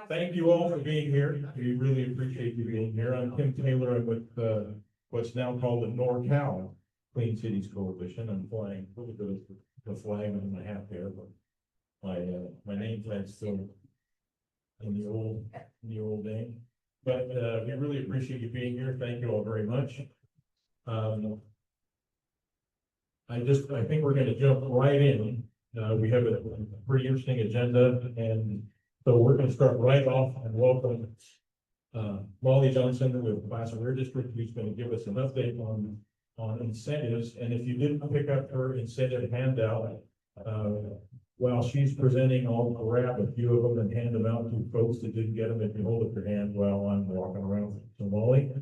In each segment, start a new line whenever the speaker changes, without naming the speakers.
Thank you all for being here. We really appreciate you being here. I'm Tim Taylor. I'm with what's now called the NorCal Clean Cities Coalition. I'm flying a little bit of the flag on my hat there, but my name tag's still in the old name. But we really appreciate you being here. Thank you all very much. I think we're going to jump right in. We have a pretty interesting agenda, and so we're going to start right off and welcome Whaley Johnson with the Placer Air District, who's going to give us an update on incentives. And if you didn't pick up her incentive handout, while she's presenting, I'll grab a few of them and hand them out to folks that didn't get them. If you hold up your hand while I'm walking around. So Whaley.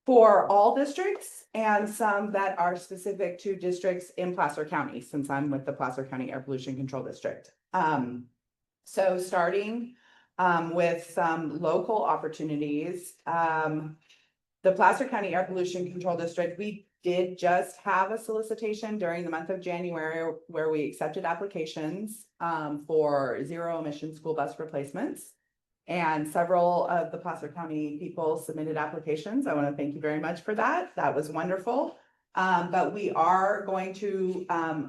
For all districts and some that are specific to districts in Placer County, since I'm with the Placer County Air Pollution Control District. So starting with some local opportunities, the Placer County Air Pollution Control District, we did just have a solicitation during the month of January where we accepted applications for zero emission school bus replacements. And several of the Placer County people submitted applications. I want to thank you very much for that. That was wonderful. But we are going to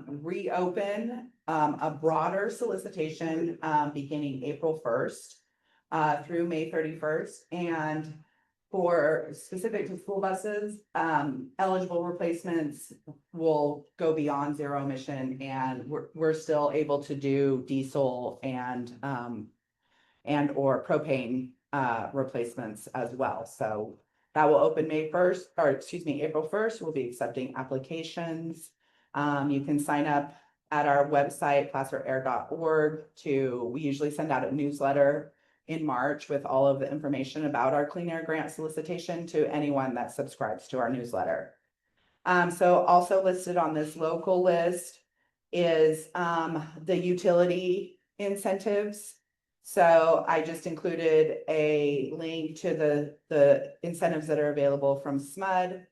reopen a broader solicitation beginning April 1st through May 31st. And for specific to school buses, eligible replacements will go beyond zero emission, and we're still able to do diesel and or propane replacements as well. So that will open April 1st. We'll be accepting applications. You can sign up at our website, placerair.org. We usually send out a newsletter in March with all of the information about our clean air grant solicitation to anyone that subscribes to our newsletter. So also listed on this local list is the utility incentives. So I just included a link to the incentives that are available from SMUD.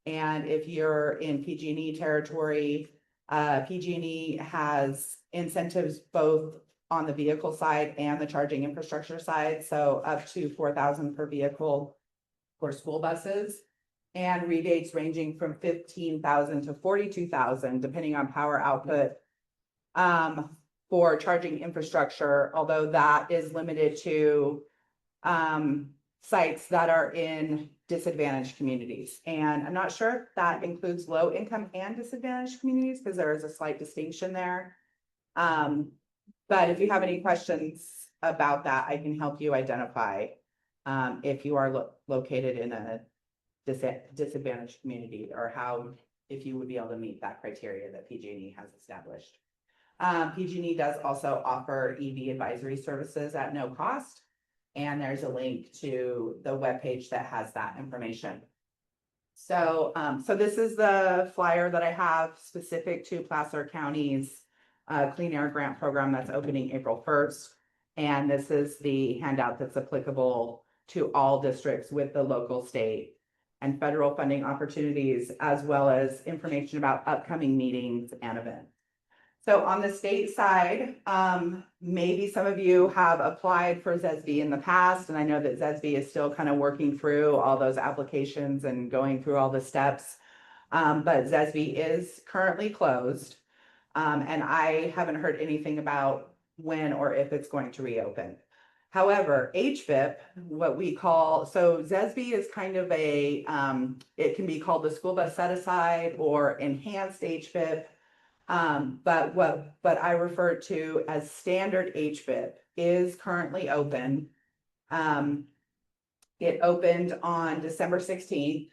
And if you're in PG&E territory, PG&E has incentives both on the vehicle side and the charging infrastructure side. So up to $4,000 per vehicle for school buses, and rebates ranging from $15,000 to $42,000, depending on power output. For charging infrastructure, although that is limited to sites that are in disadvantaged communities. And I'm not sure if that includes low income and disadvantaged communities, because there is a slight distinction there. But if you have any questions about that, I can help you identify if you are located in a disadvantaged community, or if you would be able to meet that criteria that PG&E has established. PG&E does also offer EV advisory services at no cost, and there's a link to the webpage that has that information. So, this is the flyer that I have specific to Placer County's Clean Air Grant Program that's opening April 1st. And this is the handout that's applicable to all districts with the local, state, and federal funding opportunities, as well as information about upcoming meetings and events. So on the state side, maybe some of you have applied for ZESB in the past, and I know that ZESB is still kind of working through all those applications and going through all the steps, but ZESB is currently closed, and I haven't heard anything about when or if it's going to reopen. However, HVIP, what we call, so ZESB is kind of it can be called the school bus set aside or enhanced HVIP. But what I refer to as standard HVIP is currently open. It opened on December 16th,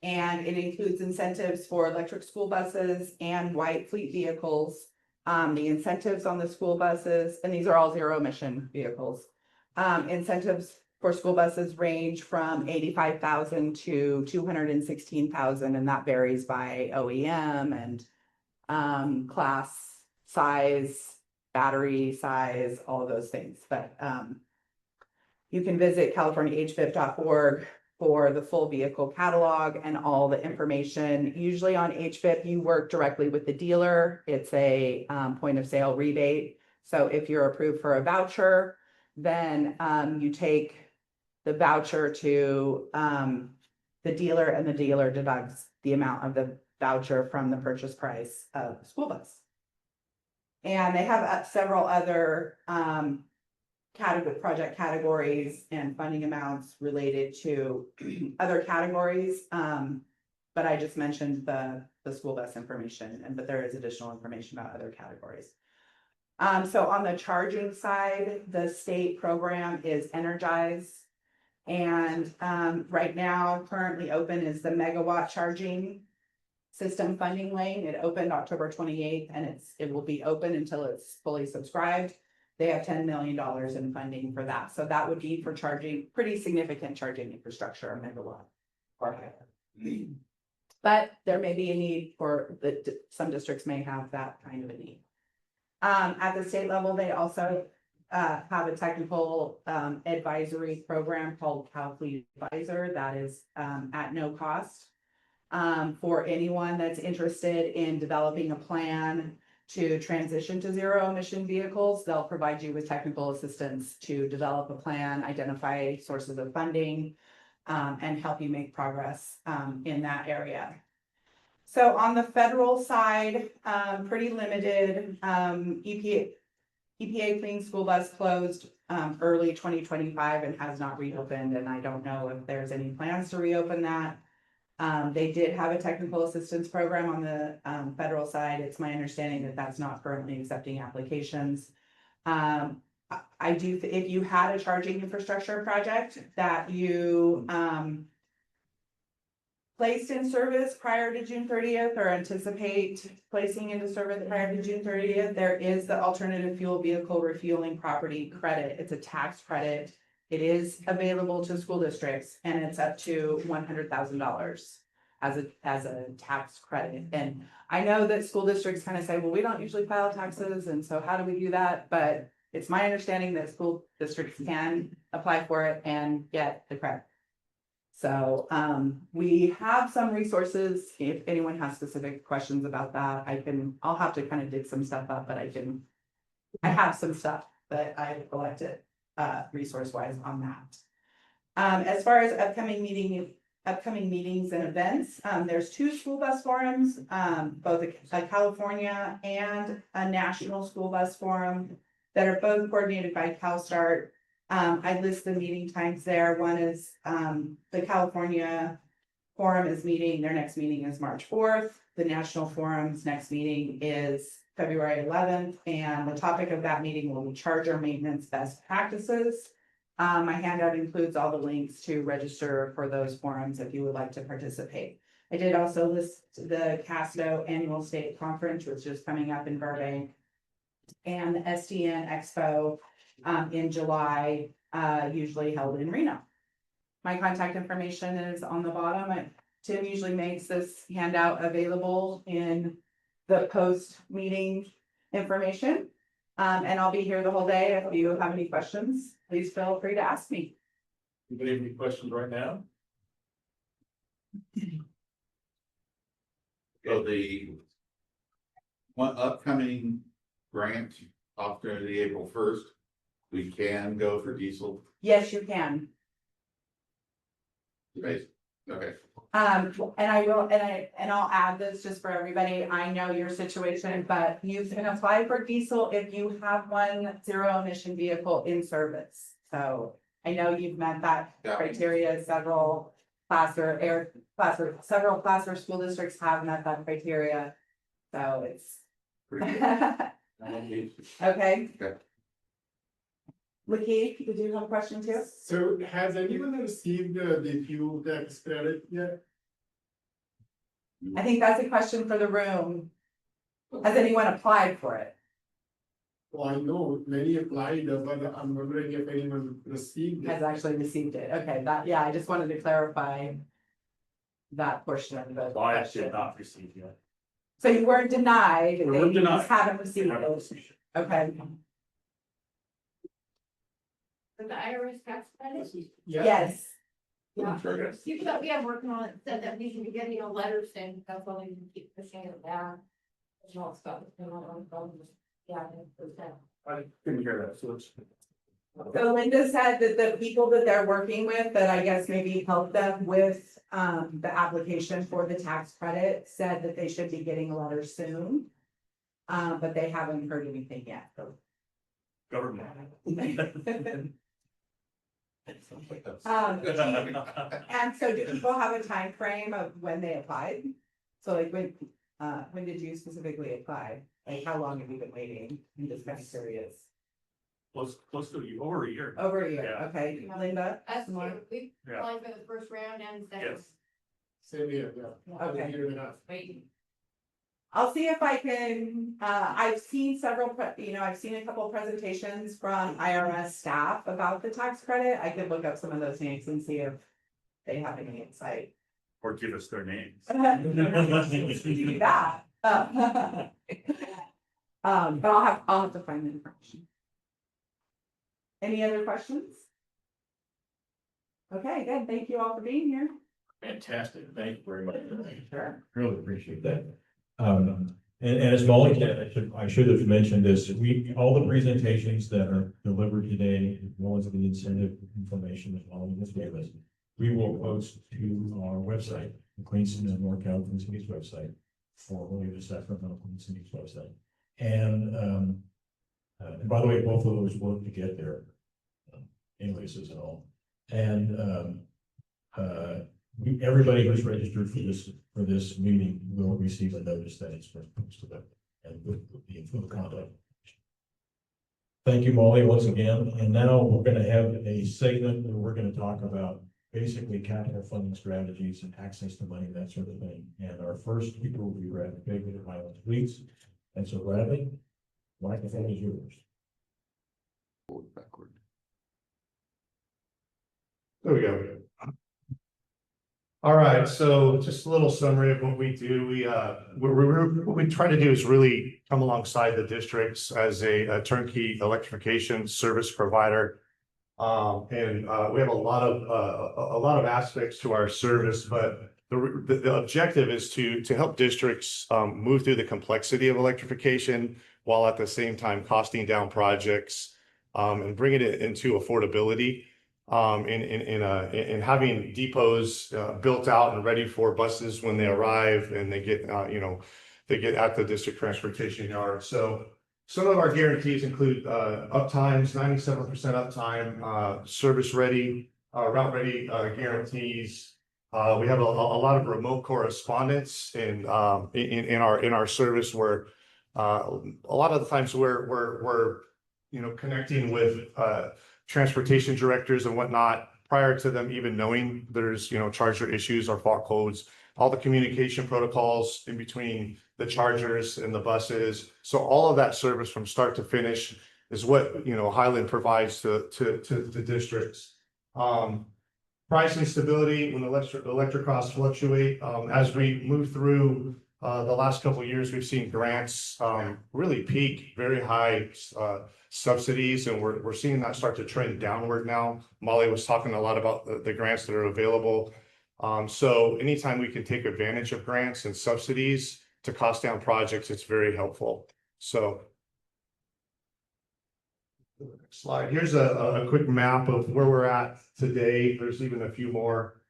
and it includes incentives for electric school buses and white fleet vehicles. The incentives on the school buses, and these are all zero emission vehicles. Incentives for school buses range from $85,000 to $216,000, and that varies by OEM and class size, battery size, all of those things. But you can visit californiahvip.org for the full vehicle catalog and all the information. Usually on HVIP, you work directly with the dealer. It's a point of sale rebate. So if you're approved for a voucher, then you take the voucher to the dealer, and the dealer deducts the amount of the voucher from the purchase price of the school bus. And they have several other project categories and funding amounts related to other categories. But I just mentioned the school bus information, but there is additional information about other categories. So on the charging side, the state program is Energize. And right now, currently open is the megawatt charging system funding lane. It opened October 28th, and it will be open until it's fully subscribed. They have $10 million in funding for that. So that would be for charging, pretty significant charging infrastructure, a megawatt or higher. But there may be a need for some districts may have that kind of a need. At the state level, they also have a technical advisory program called CalFleet Advisor that is at no cost for anyone that's interested in developing a plan to transition to zero emission vehicles. They'll provide you with technical assistance to develop a plan, identify sources of funding, and help you make progress in that area. So on the federal side, pretty limited. EPA Clean School Bus closed early 2025 and has not reopened, and I don't know if there's any plans to reopen that. They did have a technical assistance program on the federal side. It's my understanding that that's not currently accepting applications. I do, if you had a charging infrastructure project that you placed in service prior to June 30th or anticipate placing into service prior to June 30th, there is the alternative fuel vehicle refueling property credit. It's a tax credit. It is available to school districts, and it's up to $100,000 as a tax credit. And I know that school districts kind of say, well, we don't usually file taxes, and so how do we do that? But it's my understanding that school districts can apply for it and get the credit. So we have some resources. If anyone has specific questions about that, I'll have to kind of dig some stuff up, but I have some stuff that I collected resource wise on that. As far as upcoming meetings and events, there's 2 school bus forums, both a California and a national school bus forum that are both coordinated by CalSTART. I list the meeting times there. One is the California forum is meeting, their next meeting is March 4th. The national forum's next meeting is February 11th, and the topic of that meeting will be charger maintenance best practices. My handout includes all the links to register for those forums if you would like to participate. I did also list the CASTO annual state conference, which is coming up in Burbank, and the SDN Expo in July, usually held in Reno. My contact information is on the bottom. Tim usually makes this handout available in the post-meeting information. And I'll be here the whole day. If you have any questions, please feel free to ask me.
Anybody have any questions right now?
So the one upcoming grant opportunity April 1st, we can go for diesel.
Yes, you can.
Right. Okay.
And I will, and I'll add this just for everybody. I know your situation, but you can apply for diesel if you have one zero emission vehicle in service. So I know you've met that criteria. Several Placer school districts have met that criteria. So it's okay. Lakeith, did you have a question too?
So has anyone received the fuel tax credit yet?
I think that's a question for the room. Has anyone applied for it?
Well, I know many applied, but I'm wondering if anyone received
Has
it.
actually received it. Okay, yeah, I just wanted to clarify that portion of the
I
question.
did not receive yet.
So you weren't denied,
We weren't
you
denied.
just haven't received it. Okay,
For the IRS tax credit?
Yeah.
yes.
Yeah. You thought we have working on it, said that we should be getting a letter saying that's why we can keep pushing it back. And all stuff, you know, yeah, 100%.
I couldn't hear that, so it's.
So Linda said that the people that they're working with, that I guess maybe help them with the application for the tax credit, said that they should be getting a letter soon. But they haven't heard anything yet.
Government.
And so do people have a time frame of when they applied? So like when did you specifically apply? Like how long have you been waiting? I'm just kind of curious.
Close to over a year.
Over a year,
Yeah.
okay, Linda?
Us
Similar?
too. We
Yeah.
applied for the first round and second.
Yes.
Same here, yeah.
Okay.
Year and a half.
Waiting.
I'll see if I can, I've seen I've seen a couple of presentations from IRS staff about the tax credit. I could look up some of those names and see if they have any insight.
Or give us their names.
Do that. But I'll have to find the information. Any other questions? Okay, good. Thank you all for being here.
Fantastic. Thank you very much.
Sure.
Really appreciate that. And as Molly said, I should have mentioned this, all the presentations that are delivered today, as well as the incentive information that Molly just gave us, we will post to our website, the Queens and NorCal Queen City's website, formerly the Sacramento Queen City's website. And by the way, both of those work to get there, aliases and all. And everybody who's registered for this meeting will receive a notice that it's been posted up and with the full contact. Thank you, Molly, once again. And now we're going to have a segment where we're going to talk about basically capital funding strategies and access to money, that sort of thing. And our first speaker will be Bradley Baker of Highland Fleets. And so Bradley, microphone is yours.
Backward.
There we go. All right, so just a little summary of what we do. What we try to do is really come alongside the districts as a turnkey electrification service provider. And we have a lot of aspects to our service, but the objective is to help districts move through the complexity of electrification while at the same time costing down projects and bringing it into affordability. In having depots built out and ready for buses when they arrive and they get they get at the district transportation yard. So some of our guarantees include uptimes, 97% uptime, service ready, route ready guarantees. We have a lot of remote correspondence in our service where a lot of the times we're connecting with transportation directors and whatnot prior to them even knowing there's charger issues or fault codes, all the communication protocols in between the chargers and the buses. So all of that service from start to finish is what Highland provides to the districts. Pricing stability when electric costs fluctuate. As we move through the last couple of years, we've seen grants really peak, very high subsidies, and we're seeing that start to trend downward now. Molly was talking a lot about the grants that are available. So anytime we can take advantage of grants and subsidies to cost down projects, it's very helpful. So next slide. Here's a quick map of where we're at today. There's even a few more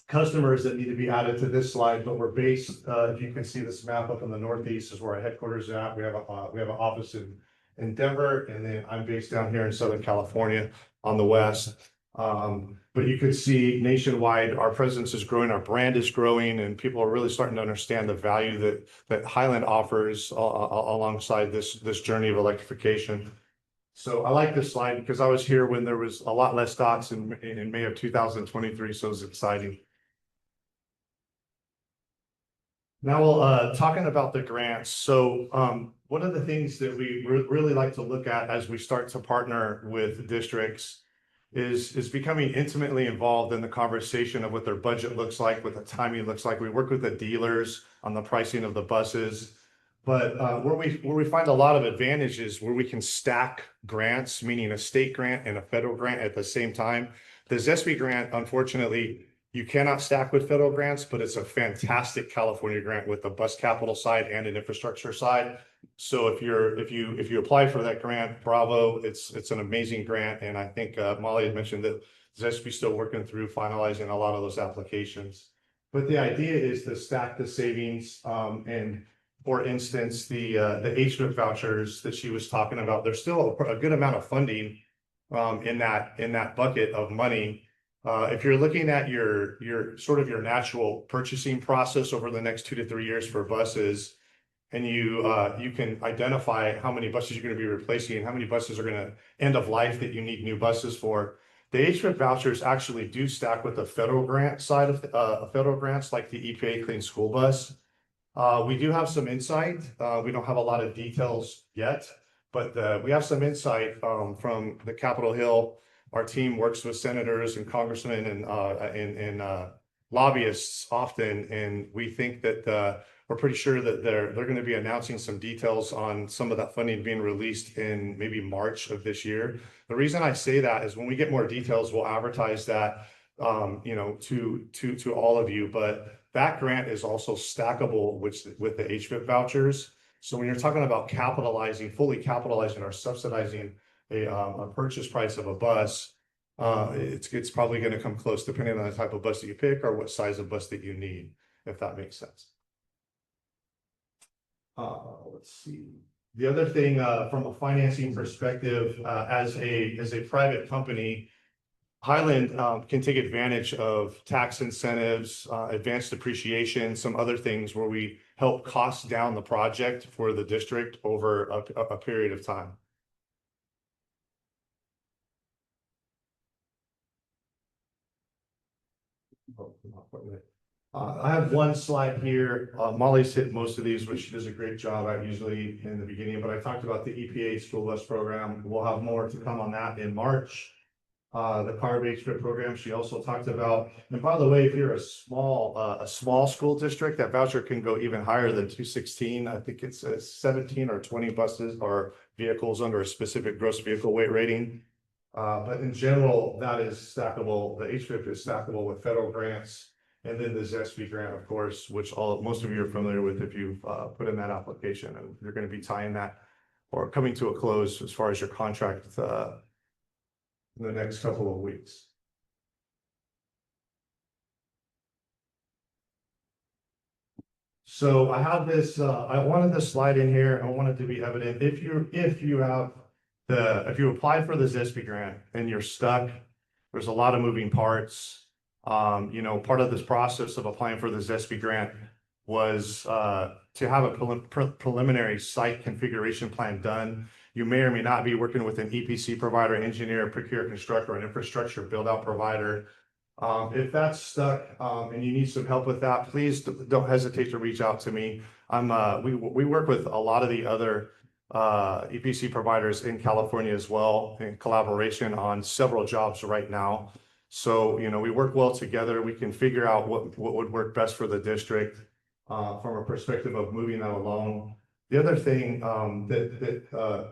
customers that need to be added to this slide, but we're based, if you can see this map up in the Northeast is where our headquarters is at. We have an office in Denver, and then I'm based down here in Southern California on the West. But you can see nationwide, our presence is growing, our brand is growing, and people are really starting to understand the value that Highland offers alongside this journey of electrification. So I like this slide because I was here when there was a lot less dots in May of 2023, so it was exciting. Now, talking about the grants. So one of the things that we really like to look at as we start to partner with districts is becoming intimately involved in the conversation of what their budget looks like, what the timing looks like. We work with the dealers on the pricing of the buses, but where we find a lot of advantages where we can stack grants, meaning a state grant and a federal grant at the same time. The ZESB grant, unfortunately, you cannot stack with federal grants, but it's a fantastic California grant with the bus capital side and an infrastructure side. So if you apply for that grant, bravo, it's an amazing grant. And I think Molly had mentioned that ZESB's still working through finalizing a lot of those applications. But the idea is to stack the savings, and for instance, the HVIP vouchers that she was talking about, there's still a good amount of funding in that bucket of money. If you're looking at your sort of your natural purchasing process over the next 2 to 3 years for buses, and you can identify how many buses you're going to be replacing and how many buses are going to end of life that you need new buses for. The HVIP vouchers actually do stack with the federal grant side of federal grants like the EPA Clean School Bus. We do have some insight. We don't have a lot of details yet, but we have some insight from the Capitol Hill. Our team works with senators and congressmen and lobbyists often, and we think that we're pretty sure that they're going to be announcing some details on some of that funding being released in maybe March of this year. The reason I say that is when we get more details, we'll advertise that to all of you. But that grant is also stackable with the HVIP vouchers. So when you're talking about fully capitalizing or subsidizing a purchase price of a bus, it's probably going to come close depending on the type of bus that you pick or what size of bus that you need, if that makes sense. Let's see. The other thing from a financing perspective, as a private company, Highland can take advantage of tax incentives, advanced depreciation, some other things where we help cost down the project for the district over a period of time. I have one slide here. Molly's hit most of these, which she does a great job at usually in the beginning, but I talked about the EPA school bus program. We'll have more to come on that in March. The CARB HVIP program she also talked about. And by the way, if you're a small school district, that voucher can go even higher than 216. I think it's 17 or 20 buses or vehicles under a specific gross vehicle weight rating. But in general, that is stackable. The HVIP is stackable with federal grants. And then the ZESB grant, of course, which most of you are familiar with if you've put in that application, and you're going to be tying that or coming to a close as far as your contract in the next couple of weeks. So I have this, I wanted this slide in here. I want it to be evident. If you apply for the ZESB grant and you're stuck, there's a lot of moving parts. Part of this process of applying for the ZESB grant was to have a preliminary site configuration plan done. You may or may not be working with an EPC provider, engineer, procure, constructor, or an infrastructure build-out provider. If that's stuck and you need some help with that, please don't hesitate to reach out to me. We work with a lot of the other EPC providers in California as well in collaboration on several jobs right now. So, we work well together. We can figure out what would work best for the district from a perspective of moving that along. The other thing that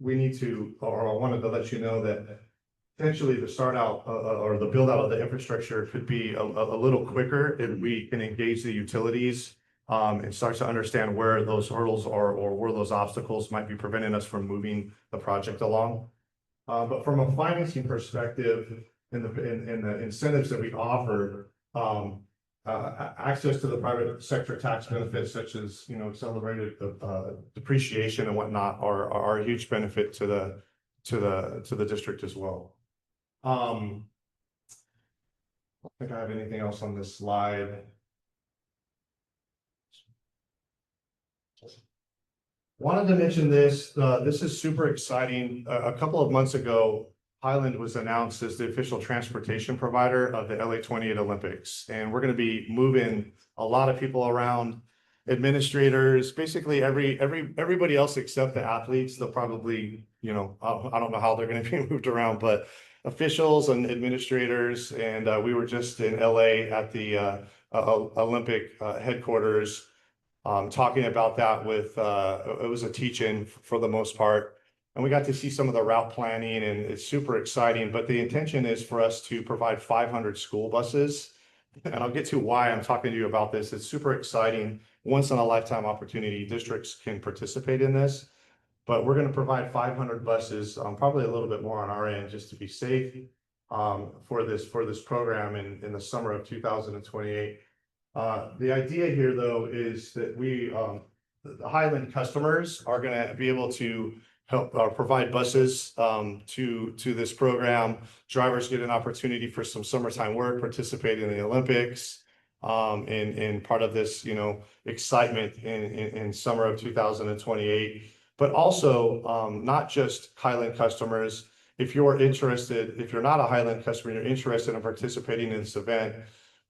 we need to, or I wanted to let you know that potentially the start out or the build out of the infrastructure could be a little quicker if we can engage the utilities and start to understand where those hurdles are or where those obstacles might be preventing us from moving the project along. But from a financing perspective, in the incentives that we offer, access to the private sector tax benefits such as accelerated depreciation and whatnot are a huge benefit to the district as well. I don't think I have anything else on this slide. Wanted to mention this. This is super exciting. A couple of months ago, Highland was announced as the official transportation provider of the LA 28 Olympics. And we're going to be moving a lot of people around, administrators, basically everybody else except the athletes. They'll probably, I don't know how they're going to be moved around, but officials and administrators. And we were just in LA at the Olympic headquarters talking about that with, it was a teach-in for the most part. And we got to see some of the route planning, and it's super exciting. But the intention is for us to provide 500 school buses. And I'll get to why I'm talking to you about this. It's super exciting. once in a lifetime opportunity. Districts can participate in this. But we're gonna provide 500 buses, probably a little bit more on our end, just to be safe, for this program in the summer of 2028. The idea here, though, is that the Highland customers are gonna be able to help provide buses to this program. Drivers get an opportunity for some summertime work, participate in the Olympics, in part of this, excitement in summer of 2028. But also, not just Highland customers. If you're not a Highland customer, you're interested in participating in this event,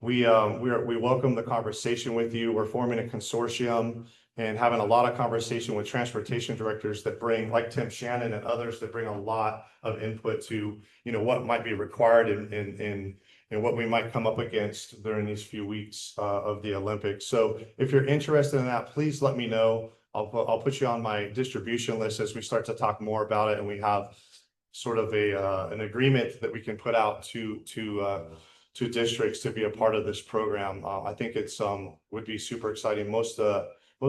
we welcome the conversation with you. We're forming a consortium and having a lot of conversation with transportation directors that bring, like Tim Shannon and others, that bring a lot of input to, what might be required and what we might come up against during these few weeks of the Olympics. So if you're interested in that, please let me know. I'll put you on my distribution list as we start to talk more about it, and we have sort of an agreement that we can put out to districts to be a part of this program. I think it's would be super exciting. Most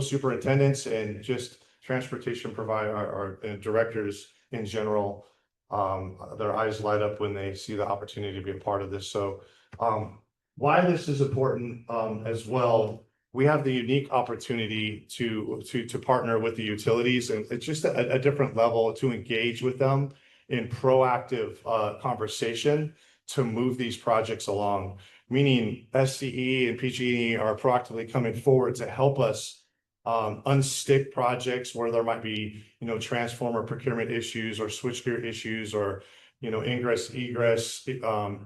superintendents and just transportation provider and directors in general, their eyes light up when they see the opportunity to be a part of this. So why this is important as well, we have the unique opportunity to partner with the utilities, and it's just a different level to engage with them in proactive conversation to move these projects along, meaning SCE and PG&E are proactively coming forward to help us unstick projects where there might be, transformer procurement issues or switchgear issues or, ingress, egress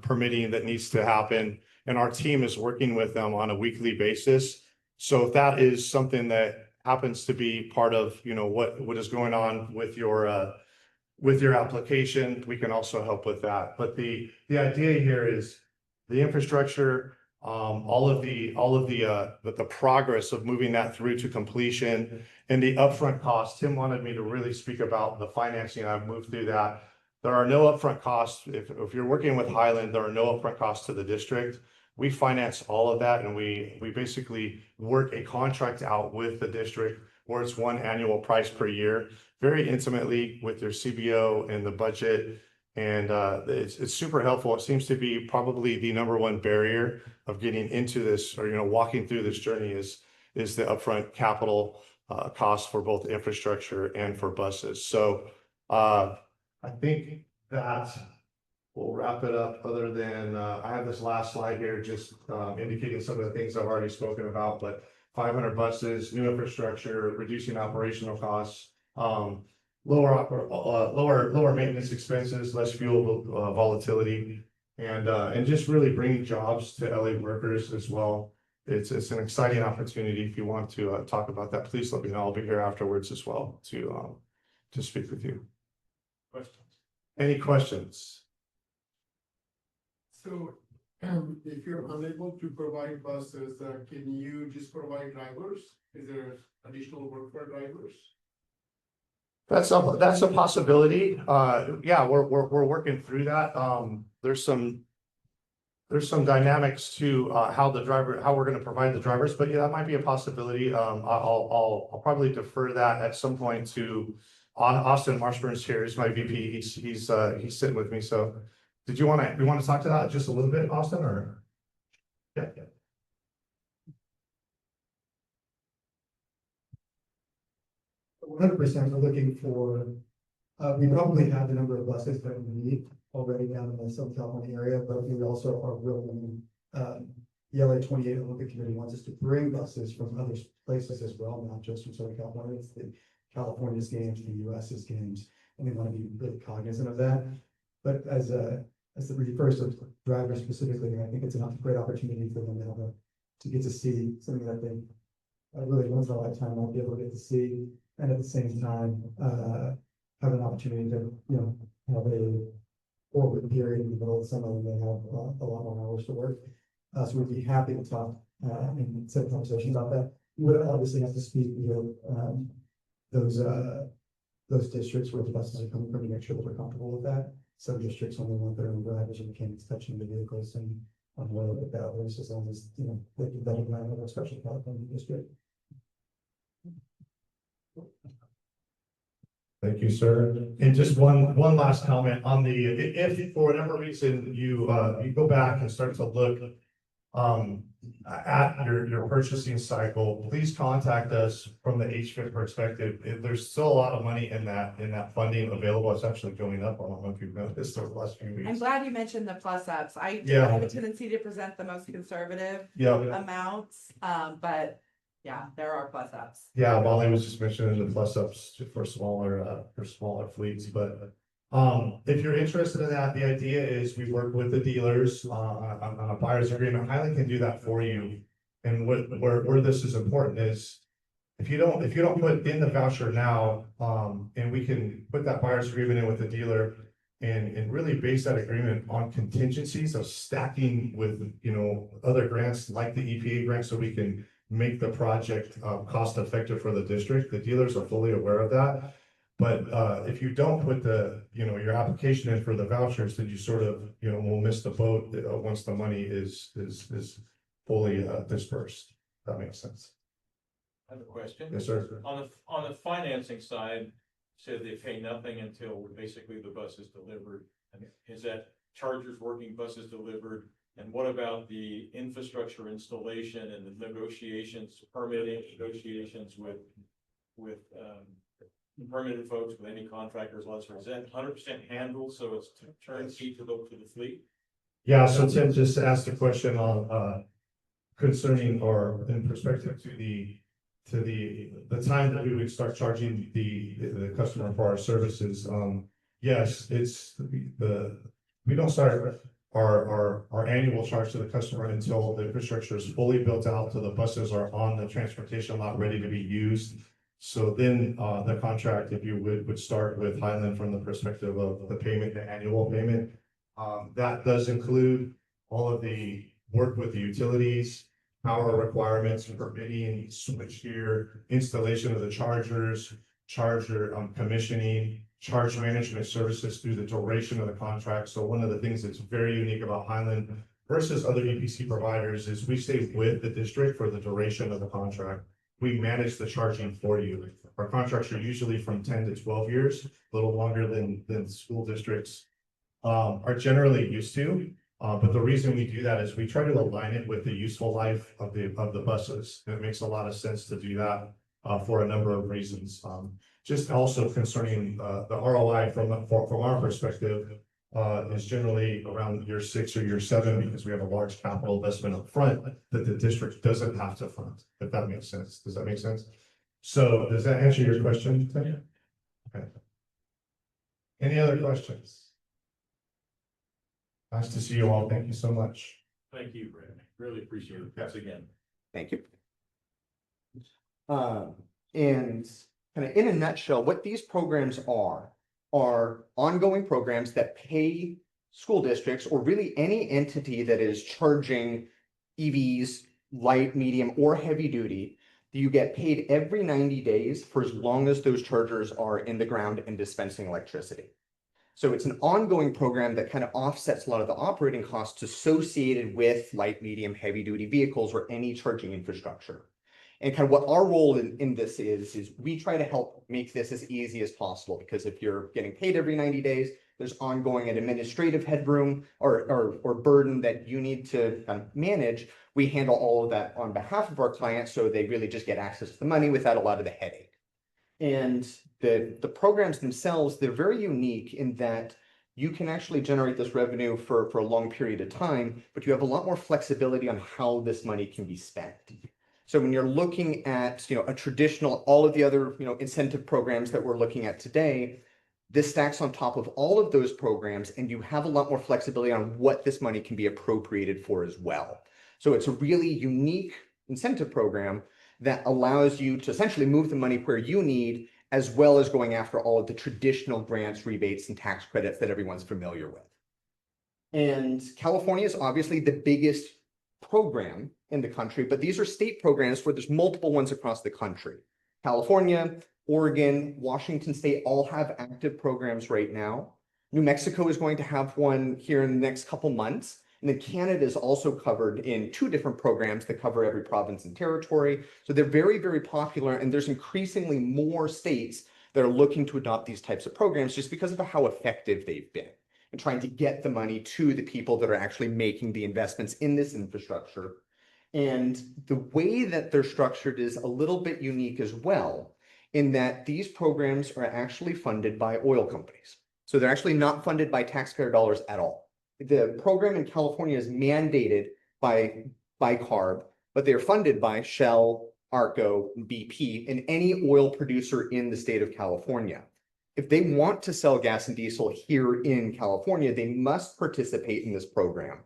permitting that needs to happen. And our team is working with them on a weekly basis. So if that is something that happens to be part of, what is going on with your application, we can also help with that. But the idea here is the infrastructure, all of the progress of moving that through to completion and the upfront costs. Tim wanted me to really speak about the financing. I've moved through that. There are no upfront costs. If you're working with Highland, there are no upfront costs to the district. We finance all of that, and we basically work a contract out with the district where it's one annual price per year, very intimately with their CBO and the budget. And it's super helpful. It seems to be probably the number one barrier of getting into this or, walking through this journey is the upfront capital cost for both infrastructure and for buses. So I think that we'll wrap it up, other than I have this last slide here just indicating some of the things I've already spoken about, but 500 buses, new infrastructure, reducing operational costs, lower maintenance expenses, less fuel volatility, and just really bringing jobs to LA workers as well. It's an exciting opportunity. If you want to talk about that, please let me know. I'll be here afterwards as well to speak with you.
Questions?
Any questions?
So, if you're unable to provide buses, can you just provide drivers? Is there additional work for drivers?
That's a possibility. Yeah, we're working through that. There's some dynamics to how we're going to provide the drivers, but yeah, that might be a possibility. I'll probably defer that at some point to Austin Marshburn's here. He's my VP. He's sitting with me. So we want to talk to that just a little bit, Austin, or? Yeah.
100% we're looking for, we probably have the number of buses that we need already down in the Southern California area, but we also are willing, the LA 28 Olympic Committee wants us to bring buses from other places as well, not just from Southern California. It's the California's games, the US's games, and we want to be really cognizant of that. But as the refers to drivers specifically, I think it's a great opportunity for them to get to see something that they really once in a lifetime won't be able to get to see. And at the same time, have an opportunity to, have a forward period in the middle of summer when they have a lot more hours to work. So we'd be happy to talk and set a conversation about that. We would obviously have to speak with those districts where the buses are coming from to make sure that we're comfortable with that. Some districts only want their own drivers and mechanics touching the vehicles, and I'm worried about others as long as, they can have a special California district.
Thank you, sir. And just one last comment on the, if for whatever reason you go back and start to look at your purchasing cycle, please contact us from the HFIT perspective. There's still a lot of money in that funding available. It's actually going up. I don't know if you've noticed over the last few
I'm
weeks.
glad you mentioned the plus ups. I do
Yeah.
have a tendency to present the most conservative
Yeah,
amounts, but yeah, there are plus ups.
yeah, Whaley was just mentioning the plus ups for smaller fleets, but if you're interested in that, the idea is we work with the dealers on a buyer's agreement. Highland can do that for you. And where this is important is if you don't put in the voucher now, and we can put that buyer's agreement in with the dealer and really base that agreement on contingencies of stacking with, other grants like the EPA grant, so we can make the project cost effective for the district. The dealers are fully aware of that. But if you don't put your application in for the vouchers, then you sort of, will miss the boat once the money is fully dispersed. That makes sense.
I have a question.
Yes, sir.
On the financing side, said they pay nothing until basically the bus is delivered. And is that chargers working, buses delivered? And what about the infrastructure installation and the negotiations, permitting negotiations with permitted folks, with any contractors, lots of, is that 100% handled, so it's turnkey to the fleet?
Yeah, so Tim just asked a question on concerning or in perspective to the time that we would start charging the customer for our services. Yes, it's we don't start our annual charge to the customer until the infrastructure is fully built out, till the buses are on the transportation lot ready to be used. So then the contract, if you would start with Highland from the perspective of the payment, the annual payment. That does include all of the work with the utilities, power requirements, permitting, switchgear, installation of the chargers, charger commissioning, charge management services through the duration of the contract. So one of the things that's very unique about Highland versus other EPC providers is we stay with the district for the duration of the contract. We manage the charging for you. Our contracts are usually from 10 to 12 years, a little longer than school districts are generally used to. But the reason we do that is we try to align it with the useful life of the buses. It makes a lot of sense to do that for a number of reasons. Just also concerning the ROI from our perspective is generally around year 6 or year 7, because we have a large capital investment up front that the district doesn't have to fund, if that makes sense. Does that make sense? So does that answer your question, Tim? Yeah. Okay. Any other questions? Nice to see you all. Thank you so much.
Thank you, Brad. Really appreciate it. Thanks again.
Thank you. And kind of in a nutshell, what these programs are ongoing programs that pay school districts, or really any entity that is charging EVs, light, medium, or heavy duty. You get paid every 90 days for as long as those chargers are in the ground and dispensing electricity. So it's an ongoing program that kind of offsets a lot of the operating costs associated with light, medium, heavy duty vehicles or any charging infrastructure. And kind of what our role in this is we try to help make this as easy as possible, because if you're getting paid every 90 days, there's ongoing and administrative headroom or burden that you need to kind of manage. We handle all of that on behalf of our clients, so they really just get access to the money without a lot of the headache. And the programs themselves, they're very unique in that you can actually generate this revenue for a long period of time, but you have a lot more flexibility on how this money can be spent. So when you're looking at, a traditional, all of the other, incentive programs that we're looking at today, this stacks on top of all of those programs, and you have a lot more flexibility on what this money can be appropriated for as well. So it's a really unique incentive program that allows you to essentially move the money where you need, as well as going after all of the traditional grants, rebates, and tax credits that everyone's familiar with. And California is obviously the biggest program in the country, but these are state programs where there's multiple ones across the country. California, Oregon, Washington State all have active programs right now. New Mexico is going to have one here in the next couple months. And then Canada is also covered in 2 different programs that cover every province and territory. So they're very, very popular, and there's increasingly more states that are looking to adopt these types of programs just because of how effective they've been in trying to get the money to the people that are actually making the investments in this infrastructure. And the way that they're structured is a little bit unique as well, in that these programs are actually funded by oil companies. So they're actually not funded by taxpayer dollars at all. The program in California is mandated by CARB, but they're funded by Shell, ARCO, BP, and any oil producer in the state of California. If they want to sell gas and diesel here in California, they must participate in this program.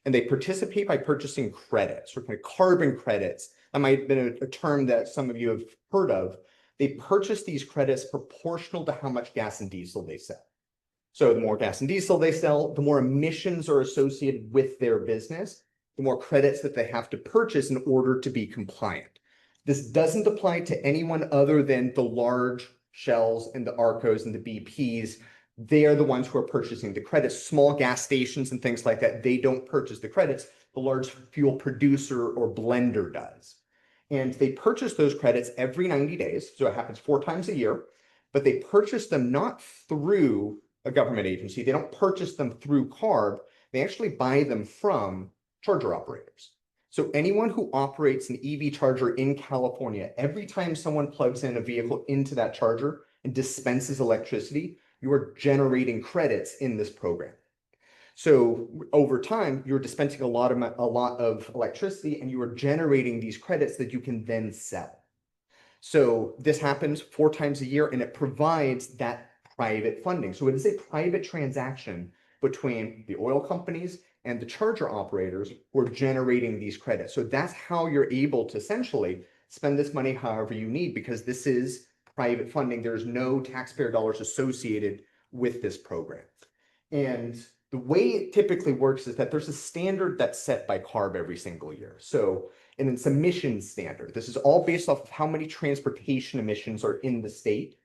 And they participate by purchasing credits, or kind of carbon credits. That might have been a term that some of you have heard of. They purchase these credits proportional to how much gas and diesel they sell. So the more gas and diesel they sell, the more emissions are associated with their business, the more credits that they have to purchase in order to be compliant. This doesn't apply to anyone other than the large Shells and the Arcos and the BPs. They are the ones who are purchasing the credits. Small gas stations and things like that, they don't purchase the credits. The large fuel producer or blender does. And they purchase those credits every 90 days. So it happens 4 times a year, but they purchase them not through a government agency. They don't purchase them through CARB. They actually buy them from charger operators. So anyone who operates an EV charger in California, every time someone plugs in a vehicle into that charger and dispenses electricity, you are generating credits in this program. So over time, you're dispensing a lot of electricity, and you are generating these credits that you can then sell. So this happens 4 times a year, and it provides that private funding. So it is a private transaction between the oil companies and the charger operators who are generating these credits. So that's how you're able to essentially spend this money however you need, because this is private funding. There's no taxpayer dollars associated with this program. And the way it typically works is that there's a standard that's set by CARB every single year. So, and it's emissions standard. This is all based off of how many transportation emissions are in the state.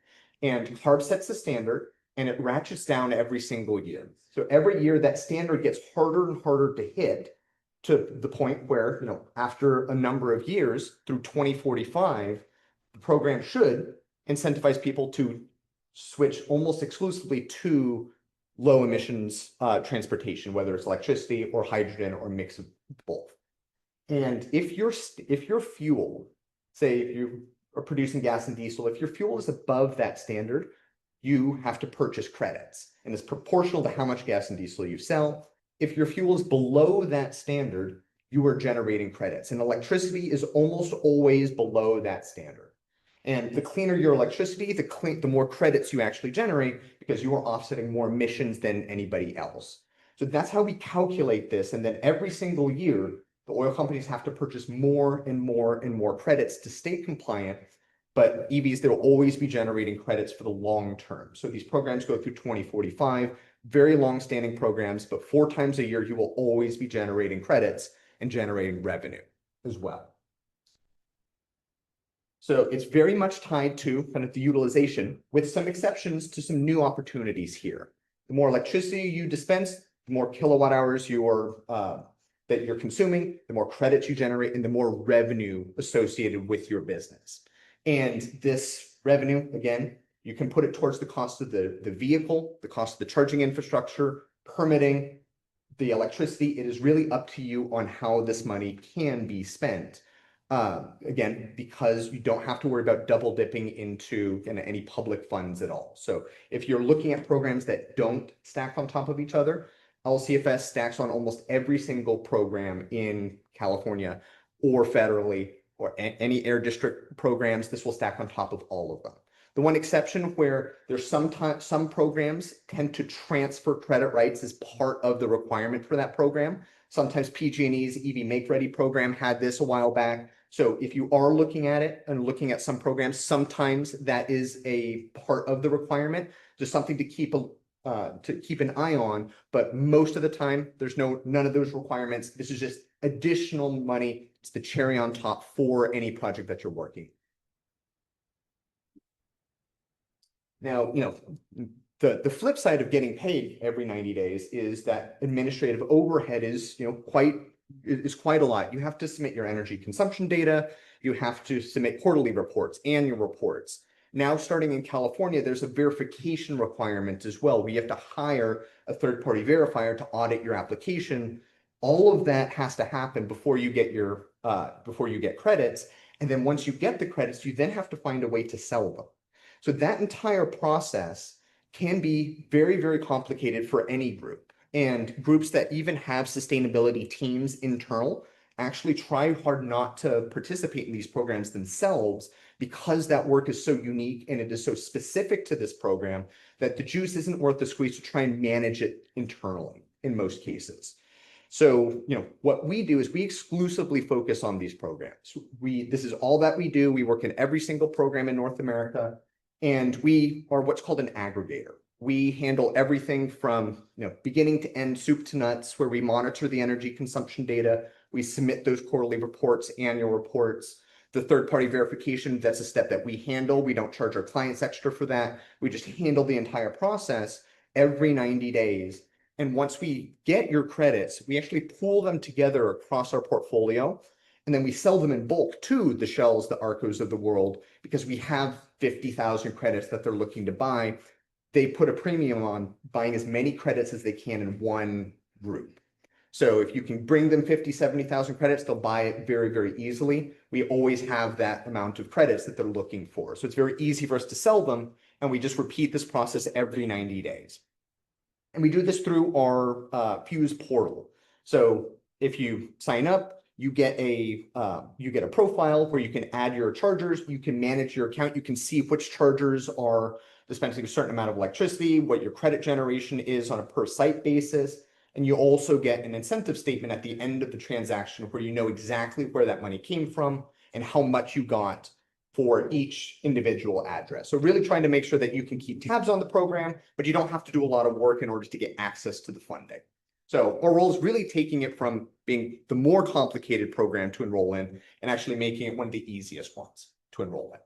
And CARB sets the standard, and it ratchets down every single year. So every year that standard gets harder and harder to hit, to the point where, after a number of years through 2045, the program should incentivize people to switch almost exclusively to low emissions transportation, whether it's electricity or hydrogen or a mix of both. And if your fuel, say if you are producing gas and diesel, if your fuel is above that standard, you have to purchase credits, and it's proportional to how much gas and diesel you sell. If your fuel is below that standard, you are generating credits, and electricity is almost always below that standard. And the cleaner your electricity, the more credits you actually generate, because you are offsetting more emissions than anybody else. So that's how we calculate this. And then every single year, the oil companies have to purchase more and more and more credits to stay compliant. But EVs, they will always be generating credits for the long term. So these programs go through 2045, very long-standing programs, but 4 times a year, you will always be generating credits and generating revenue as well. So it's very much tied to kind of the utilization, with some exceptions to some new opportunities here. The more electricity you dispense, the more kilowatt hours that you're consuming, the more credits you generate, and the more revenue associated with your business. And this revenue, again, you can put it towards the cost of the vehicle, the cost of the charging infrastructure, permitting, the electricity. It is really up to you on how this money can be spent. Again, because you don't have to worry about double dipping into any public funds at all. So if you're looking at programs that don't stack on top of each other, LCFS stacks on almost every single program in California or federally, or any air district programs. This will stack on top of all of them. The one exception where there's some programs tend to transfer credit rights as part of the requirement for that program. Sometimes PG&E's EV Make Ready program had this a while back. So if you are looking at it and looking at some programs, sometimes that is a part of the requirement. Just something to keep an eye on. But most of the time, there's none of those requirements. This is just additional money. It's the cherry on top for any project that you're working. Now, The flip side of getting paid every 90 days is that administrative overhead is, quite a lot. You have to submit your energy consumption data. You have to submit quarterly reports, annual reports. Now, starting in California, there's a verification requirement as well. We have to hire a third-party verifier to audit your application. All of that has to happen before you get credits. And then once you get the credits, you then have to find a way to sell them. So that entire process can be very, very complicated for any group. And groups that even have sustainability teams internal actually try hard not to participate in these programs themselves, because that work is so unique and it is so specific to this program that the juice isn't worth the squeeze to try and manage it internally in most cases. So, what we do is we exclusively focus on these programs. This is all that we do. We work in every single program in North America, and we are what's called an aggregator. We handle everything from, beginning to end, soup to nuts, where we monitor the energy consumption data. We submit those quarterly reports, annual reports. The third-party verification, that's a step that we handle. We don't charge our clients extra for that. We just handle the entire process every 90 days. And once we get your credits, we actually pool them together across our portfolio, and then we sell them in bulk to the Shells, the Arcos of the world, because we have 50,000 credits that they're looking to buy. They put a premium on buying as many credits as they can in one group. So if you can bring them 50, 70,000 credits, they'll buy it very, very easily. We always have that amount of credits that they're looking for. So it's very easy for us to sell them, and we just repeat this process every 90 days. And we do this through our Fuse portal. So if you sign up, you get a profile where you can add your chargers, you can manage your account, you can see which chargers are dispensing a certain amount of electricity, what your credit generation is on a per site basis. And you also get an incentive statement at the end of the transaction where you know exactly where that money came from and how much you got for each individual address. So really trying to make sure that you can keep tabs on the program, but you don't have to do a lot of work in order to get access to the funding. So our role is really taking it from being the more complicated program to enroll in and actually making it one of the easiest ones to enroll in.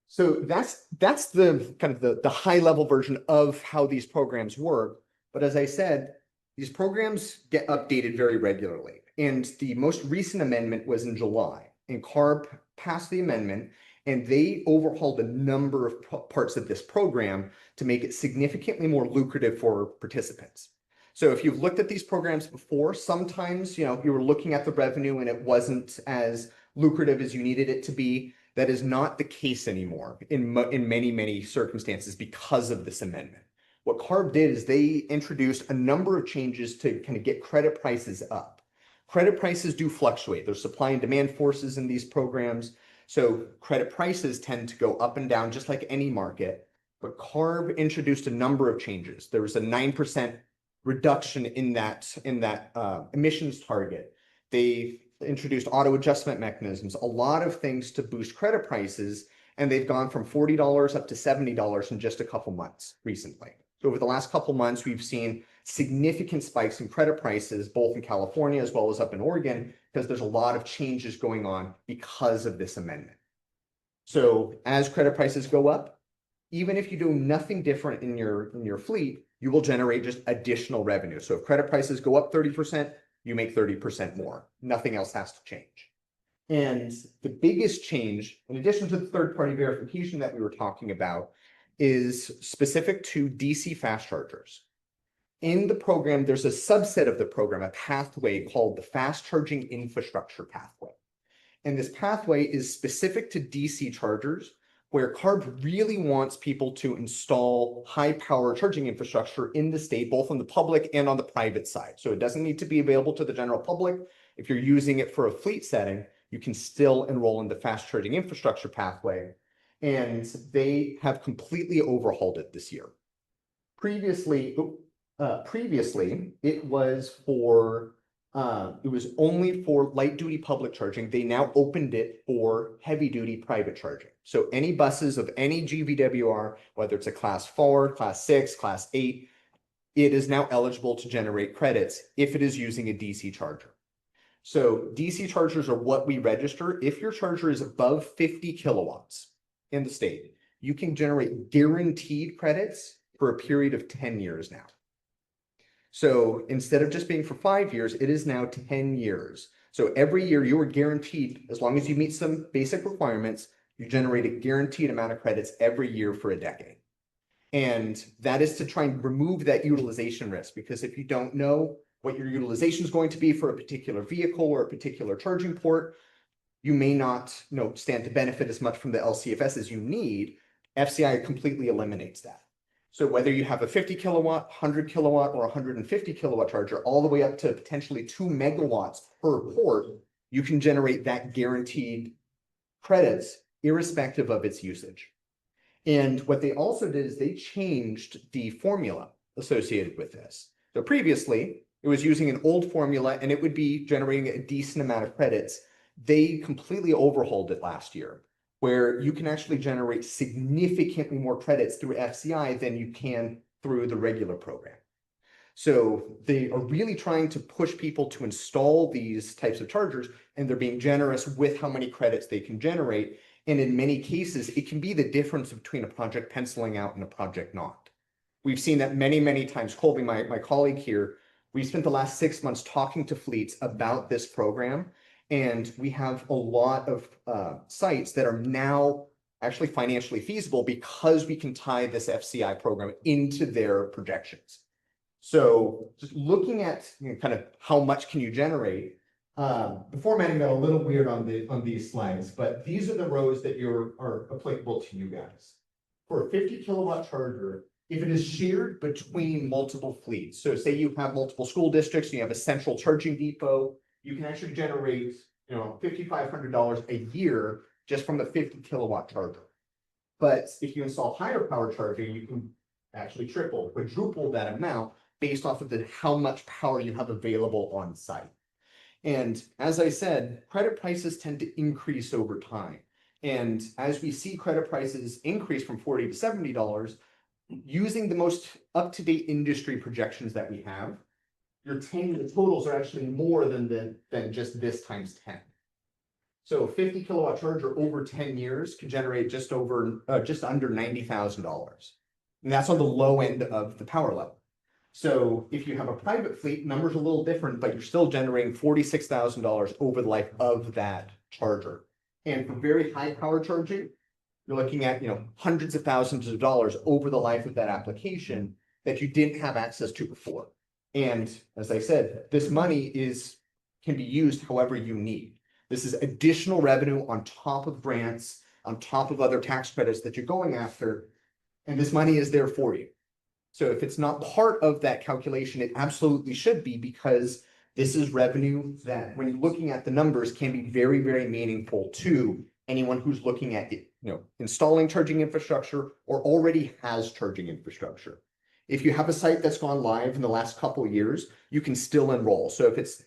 So that's the kind of the high level version of how these programs work. But as I said, these programs get updated very regularly. And the most recent amendment was in July, and CARB passed the amendment, and they overhauled a number of parts of this program to make it significantly more lucrative for participants. So if you've looked at these programs before, sometimes, you were looking at the revenue and it wasn't as lucrative as you needed it to be. That is not the case anymore in many, many circumstances because of this amendment. What CARB did is they introduced a number of changes to kind of get credit prices up. Credit prices do fluctuate. There's supply and demand forces in these programs. So credit prices tend to go up and down just like any market. But CARB introduced a number of changes. There was a 9% reduction in that emissions target. They introduced auto adjustment mechanisms, a lot of things to boost credit prices, and they've gone from $40 up to $70 in just a couple months recently. So over the last couple months, we've seen significant spikes in credit prices, both in California as well as up in Oregon, because there's a lot of changes going on because of this amendment. So as credit prices go up, even if you do nothing different in your fleet, you will generate just additional revenue. So if credit prices go up 30%, you make 30% more. Nothing else has to change. And the biggest change, in addition to the third-party verification that we were talking about, is specific to DC fast chargers. In the program, there's a subset of the program, a pathway called the Fast Charging Infrastructure Pathway. And this pathway is specific to DC chargers, where CARB really wants people to install high power charging infrastructure in the state, both on the public and on the private side. So it doesn't need to be available to the general public. If you're using it for a fleet setting, you can still enroll in the Fast Charging Infrastructure Pathway. And they have completely overhauled it this year. Previously, it was only for light duty public charging. They now opened it for heavy duty private charging. So any buses of any GVWR, whether it's a class 4, class 6, class 8, it is now eligible to generate credits if it is using a DC charger. So DC chargers are what we register. If your charger is above 50 kilowatts in the state, you can generate guaranteed credits for a period of 10 years now. So instead of just being for 5 years, it is now 10 years. So every year you are guaranteed, as long as you meet some basic requirements, you generate a guaranteed amount of credits every year for a decade. And that is to try and remove that utilization risk, because if you don't know what your utilization is going to be for a particular vehicle or a particular charging port, you may not, stand to benefit as much from the LCFS as you need. FCI completely eliminates that. So whether you have a 50 kilowatt, 100 kilowatt, or 150 kilowatt charger, all the way up to potentially 2 megawatts per port, you can generate that guaranteed credits irrespective of its usage. And what they also did is they changed the formula associated with this. So previously, it was using an old formula and it would be generating a decent amount of credits. They completely overhauled it last year, where you can actually generate significantly more credits through FCI than you can through the regular program. So they are really trying to push people to install these types of chargers, and they're being generous with how many credits they can generate. And in many cases, it can be the difference between a project penciling out and a project not. We've seen that many, many times. Colby, my colleague here, we spent the last 6 months talking to fleets about this program. And we have a lot of sites that are now actually financially feasible because we can tie this FCI program into their projections. So just looking at kind of how much can you generate, the formatting got a little weird on these slides, but these are the rows that are applicable to you guys. For a 50 kilowatt charger, if it is shared between multiple fleets, so say you have multiple school districts, and you have a central charging depot, you can actually generate, $5,500 a year just from the 50 kilowatt charger. But if you install higher power charging, you can actually triple, quadruple that amount based off of how much power you have available on site. And as I said, credit prices tend to increase over time. And as we see credit prices increase from $40 to $70, using the most up-to-date industry projections that we have, your 10-year totals are actually more than just this times 10. So a 50 kilowatt charger over 10 years can generate just under $90,000. And that's on the low end of the power level. So if you have a private fleet, numbers are a little different, but you're still generating $46,000 over the life of that charger. And for very high power charging, you're looking at, hundreds of thousands of dollars over the life of that application that you didn't have access to before. And as I said, this money can be used however you need. This is additional revenue on top of grants, on top of other tax credits that you're going after, and this money is there for you. So if it's not part of that calculation, it absolutely should be, because this is revenue that, when you're looking at the numbers, can be very, very meaningful to anyone who's looking at installing charging infrastructure or already has charging infrastructure. If you have a site that's gone live in the last couple of years, you can still enroll. So if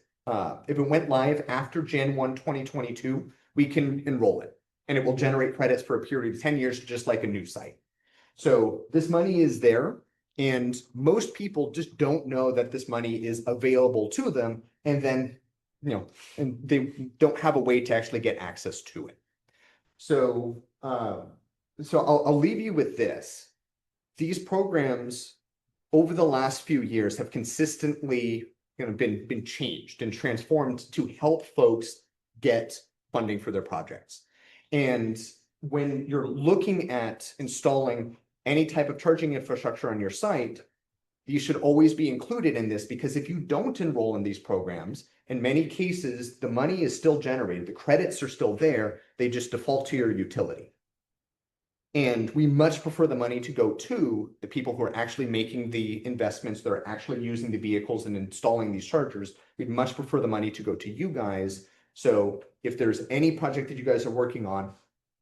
it went live after Jan 1, 2022, we can enroll it, and it will generate credits for a period of 10 years, just like a new site. So this money is there, and most people just don't know that this money is available to them, and then, and they don't have a way to actually get access to it. So, I'll leave you with this. These programs over the last few years have consistently been changed and transformed to help folks get funding for their projects. And when you're looking at installing any type of charging infrastructure on your site, you should always be included in this, because if you don't enroll in these programs, in many cases, the money is still generated, the credits are still there, they just default to your utility. And we much prefer the money to go to the people who are actually making the investments, that are actually using the vehicles and installing these chargers. We'd much prefer the money to go to you guys. So if there's any project that you guys are working on,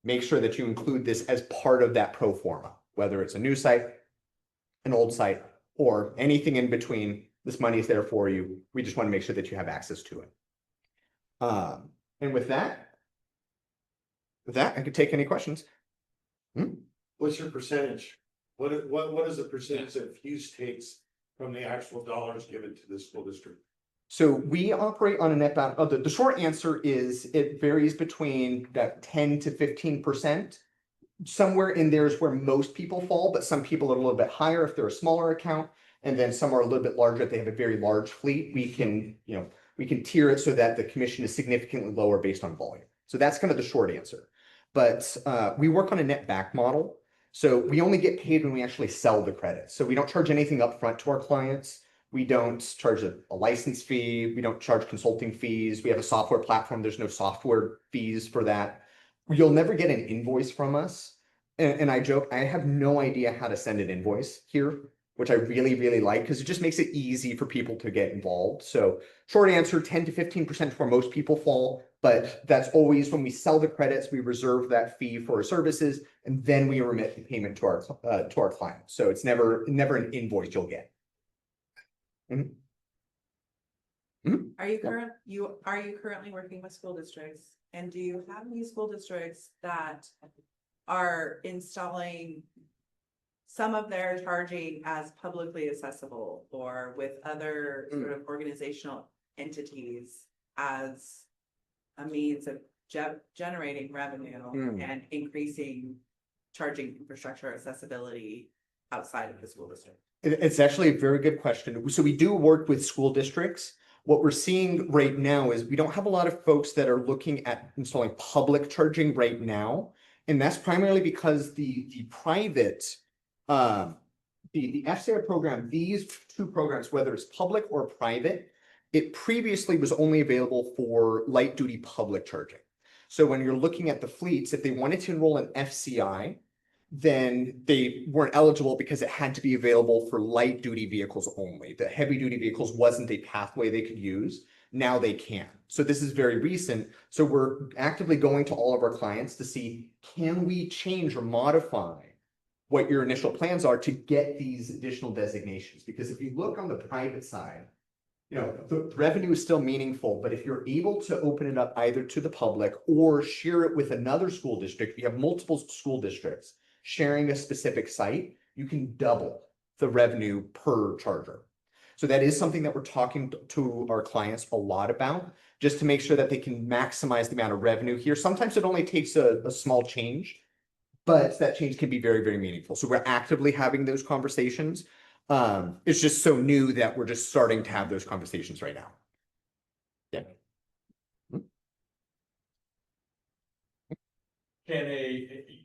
make sure that you include this as part of that pro forma, whether it's a new site, an old site, or anything in between. This money is there for you. We just want to make sure that you have access to it. And with that, I could take any questions.
What's your percentage? What is the percentage that Fuse takes from the actual dollars given to the school district?
So we operate on a net bound. The short answer is it varies between that 10 to 15%. somewhere in there is where most people fall, but some people are a little bit higher if they're a smaller account. And then some are a little bit larger if they have a very large fleet. We can, we can tier it so that the commission is significantly lower based on volume. So that's kind of the short answer. But we work on a net back model. So we only get paid when we actually sell the credit. So we don't charge anything upfront to our clients. We don't charge a license fee. We don't charge consulting fees. We have a software platform. There's no software fees for that. You'll never get an invoice from us. And I joke, I have no idea how to send an invoice here, which I really, really like because it just makes it easy for people to get involved. So short answer, 10 to 15% where most people fall, but that's always when we sell the credits, we reserve that fee for our services, and then we remit the payment to our clients. So it's never an invoice you'll get. Mhm. Mhm.
Are you currently working with school districts? And do you have any school districts that are installing some of their charging as publicly accessible or with other sort of organizational entities as a means of generating revenue and increasing charging infrastructure accessibility outside of the school district?
It's actually a very good question. So we do work with school districts. What we're seeing right now is we don't have a lot of folks that are looking at installing public charging right now. And that's primarily because the private, the FCI program, these two programs, whether it's public or private, it previously was only available for light duty public charging. So when you're looking at the fleets, if they wanted to enroll in FCI, then they weren't eligible because it had to be available for light duty vehicles only. The heavy duty vehicles wasn't a pathway they could use. Now they can. So this is very recent. So we're actively going to all of our clients to see, can we change or modify what your initial plans are to get these additional designations? Because if you look on the private side, the revenue is still meaningful, but if you're able to open it up either to the public or share it with another school district, if you have multiple school districts sharing a specific site, you can double the revenue per charger. So that is something that we're talking to our clients a lot about, just to make sure that they can maximize the amount of revenue here. Sometimes it only takes a small change, but that change can be very, very meaningful. So we're actively having those conversations. It's just so new that we're just starting to have those conversations right now. Yeah.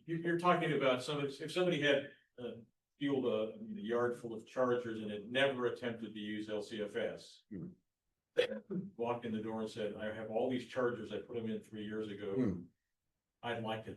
You're talking about if somebody had fueled a yard full of chargers and had never attempted to use LCFS, walked in the door and said, I have all these chargers, I put them in 3 years ago. I'd like to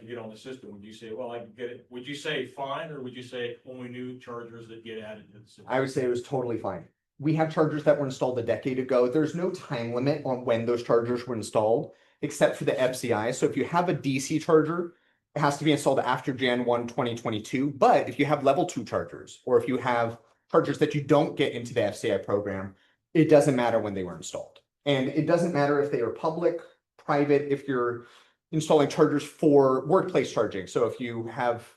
get on the system. Would you say, well, I can get it? Would you say fine, or would you say only new chargers that get added to the system?
I would say it was totally fine. We have chargers that were installed a decade ago. There's no time limit on when those chargers were installed, except for the FCI. So if you have a DC charger, it has to be installed after Jan 1, 2022. But if you have level 2 chargers, or if you have chargers that you don't get into the FCI program, it doesn't matter when they were installed. And it doesn't matter if they are public, private, if you're installing chargers for workplace charging. So if you have,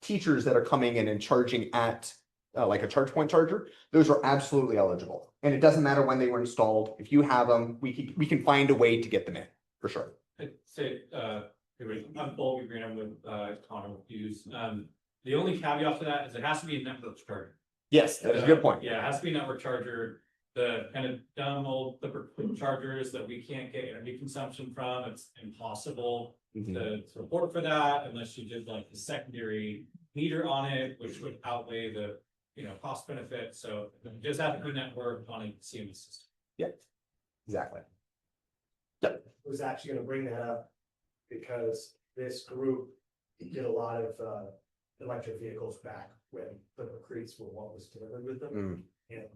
teachers that are coming in and charging at like a charge point charger, those are absolutely eligible. And it doesn't matter when they were installed. If you have them, we can find a way to get them in for sure.
I'd say, I'm Colby Green, I'm with Connor Hughes. The only caveat to that is it has to be a network charger.
Yes, that is a good point.
Yeah, it has to be a network charger. The kind of dumb old flipper chargers that we can't get energy consumption from, it's impossible to report for that unless you did like the secondary meter on it, which would outweigh the cost benefit. So it just have to be networked on a CMS system.
Yeah, exactly.
I was actually going to bring that up because this group did a lot of electric vehicles back when Flipper Creeks were what was delivered with them. And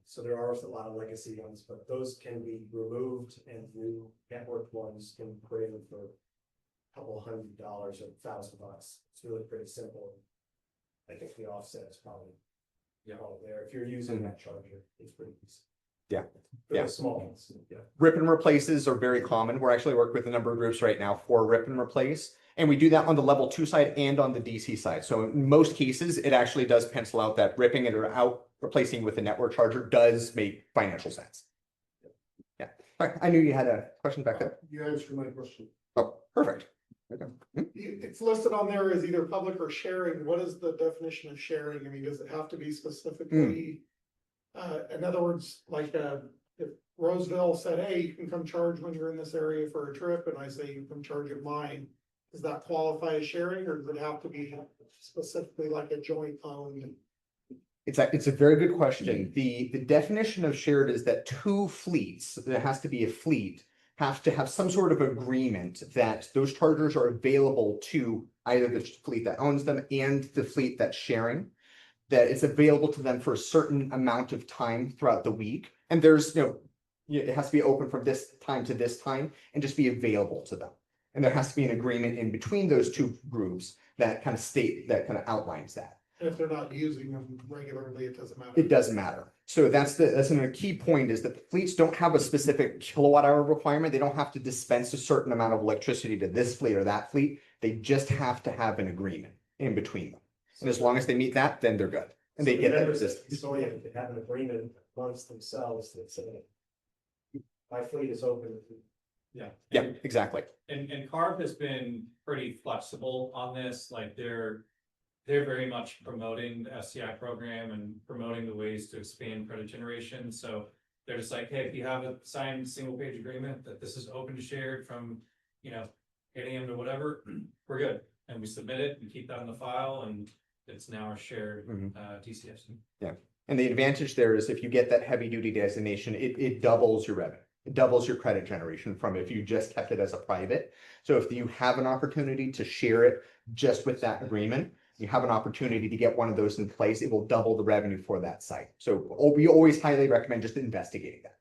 so there are a lot of legacy ones, but those can be removed and new networked ones can put in for a couple $100 or $1,000. It's really pretty simple. I think the offset is probably all there. If you're using that charger, it's pretty easy.
Yeah.
For the small ones. Yeah.
Rip and replaces are very common. We're actually working with a number of groups right now for rip and replace. And we do that on the level 2 side and on the DC side. So in most cases, it actually does pencil out that ripping it out, replacing with a network charger does make financial sense. Yeah. All right. I knew you had a question back there.
You answered my question.
Oh, perfect.
It's listed on there as either public or sharing. What is the definition of sharing? I mean, does it have to be specifically? In other words, like, if Roseville said, hey, you can come charge when you're in this area for a trip, and I say you come charge at mine. Does that qualify as sharing, or does it have to be specifically like a joint owned?
It's a very good question. The definition of shared is that two fleets, there has to be a fleet, have to have some sort of agreement that those chargers are available to either the fleet that owns them and the fleet that's sharing, that it's available to them for a certain amount of time throughout the week. And there's, it has to be open from this time to this time and just be available to them. And there has to be an agreement in between those two groups that kind of outlines that.
If they're not using them regularly, it doesn't matter.
It doesn't matter. So that's a key point, is that the fleets don't have a specific kilowatt hour requirement. They don't have to dispense a certain amount of electricity to this fleet or that fleet. They just have to have an agreement in between them. And as long as they meet that, then they're good. And they get that resistance.
So if they have an agreement amongst themselves that say, my fleet is open.
Yeah, exactly.
And CARB has been pretty flexible on this, like they're very much promoting the SCI program and promoting the ways to expand credit generation. So they're just like, hey, if you have a signed single page agreement that this is open to shared from, 8 AM to whatever, we're good. And we submit it and keep that in the file, and it's now our shared DCFC.
Yeah. And the advantage there is if you get that heavy duty designation, it doubles your revenue. It doubles your credit generation from if you just kept it as a private. So if you have an opportunity to share it just with that agreement, you have an opportunity to get one of those in place, it will double the revenue for that site. So we always highly recommend just investigating that.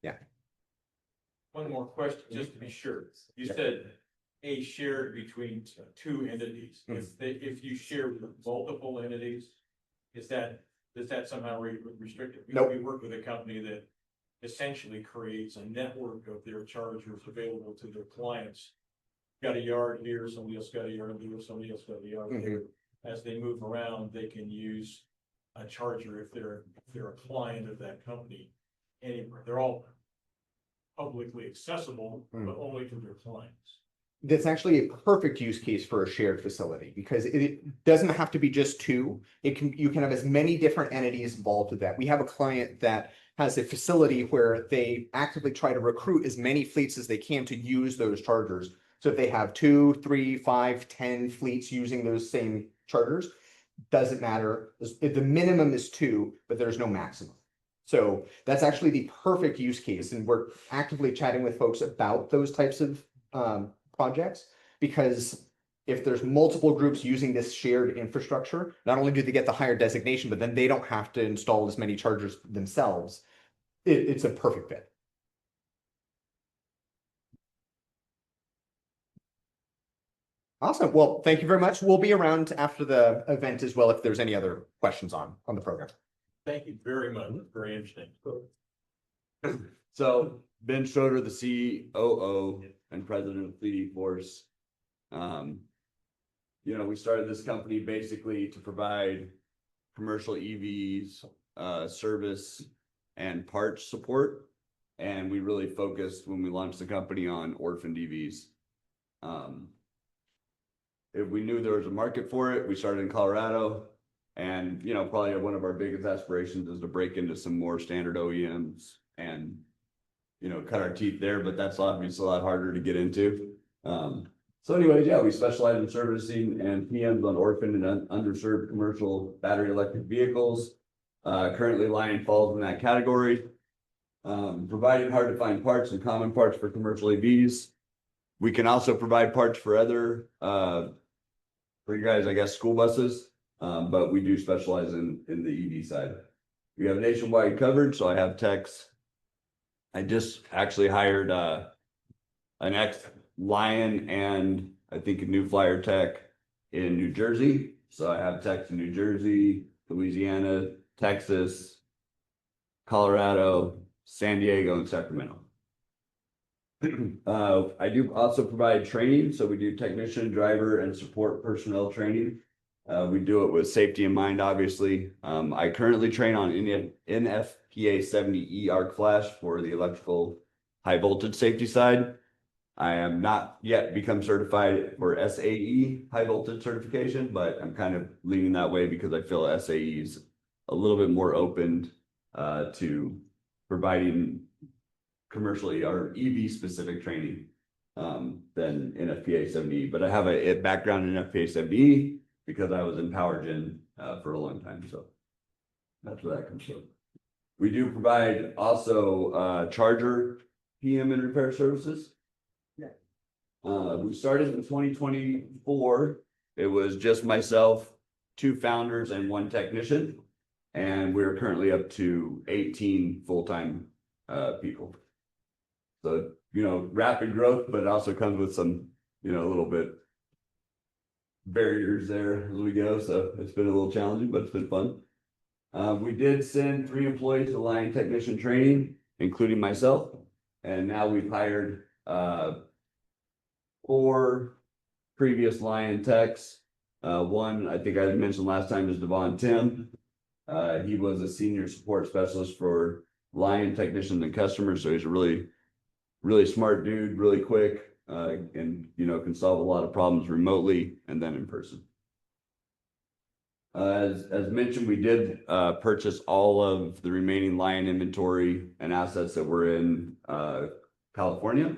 Yeah.
One more question, just to be sure. You said a shared between two entities. If you share with multiple entities, does that somehow restrict it?
Nope.
We work with a company that essentially creates a network of their chargers available to their clients. Got a yard here, somebody else got a yard here, somebody else got a yard here. As they move around, they can use a charger if they're a client of that company anywhere. They're all publicly accessible, but only to their clients.
That's actually a perfect use case for a shared facility, because it doesn't have to be just two. You can have as many different entities involved with that. We have a client that has a facility where they actively try to recruit as many fleets as they can to use those chargers. So if they have 2, 3, 5, 10 fleets using those same chargers, doesn't matter. The minimum is 2, but there's no maximum. So that's actually the perfect use case. And we're actively chatting with folks about those types of projects, because if there's multiple groups using this shared infrastructure, not only do they get the higher designation, but then they don't have to install as many chargers themselves. It's a perfect fit. Awesome. Well, thank you very much. We'll be around after the event as well if there's any other questions on the program.
Thank you very much. Very interesting.
So Ben Schroder, the COO and president of Fleet EForce. We started this company basically to provide commercial EVs, service and parts support. And we really focused when we launched the company on orphaned EVs. If we knew there was a market for it, we started in Colorado. And, probably one of our biggest aspirations is to break into some more standard OEMs and, cut our teeth there, but that's obviously a lot harder to get into. So anyways, yeah, we specialize in servicing and PMs on orphaned and underserved commercial battery electric vehicles. Currently Lion falls in that category. Providing hard to find parts and common parts for commercial EVs. We can also provide parts for other, for you guys, I guess, school buses. But we do specialize in the EV side. We have nationwide coverage, so I have techs. I just actually hired an ex-Lion and I think a new Flyer tech in New Jersey. So I have techs in New Jersey, Louisiana, Texas, Colorado, San Diego, and Sacramento. I do also provide training. So we do technician, driver, and support personnel training. We do it with safety in mind, obviously. I currently train on NFPA 70E arc flash for the electrical high voltage safety side. I am not yet become certified for SAE high voltage certification, but I'm kind of leaning that way because I feel SAE is a little bit more open to providing commercially or EV specific training than NFPA 70E. But I have a background in FPA 70E because I was in power gen for a long time. So that's where that comes from. We do provide also charger PM and repair services. We started in 2024. It was just myself, 2 founders and 1 technician. And we're currently up to 18 full-time people. So, rapid growth, but it also comes with some, a little bit barriers there as we go. So it's been a little challenging, but it's been fun. We did send 3 employees to line technician training, including myself. And now we've hired 4 previous Lion techs. One, I think I mentioned last time, is Devon Tim. He was a senior support specialist for Lion technicians and customers. So he's a really smart dude, really quick, and can solve a lot of problems remotely and then in person. As mentioned, we did purchase all of the remaining Lion inventory and assets that were in California.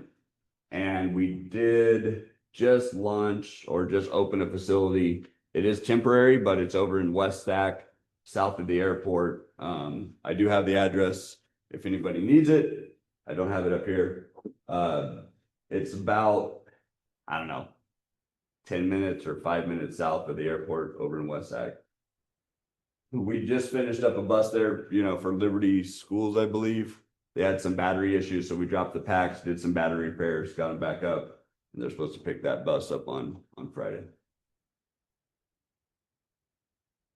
And we did just launch or just open a facility. It is temporary, but it's over in West Stack, south of the airport. I do have the address if anybody needs it. I don't have it up here. It's about, 10 minutes or 5 minutes south of the airport over in West Stack. We just finished up a bus there, for Liberty Schools, I believe. They had some battery issues, so we dropped the packs, did some battery repairs, got them back up, and they're supposed to pick that bus up on Friday.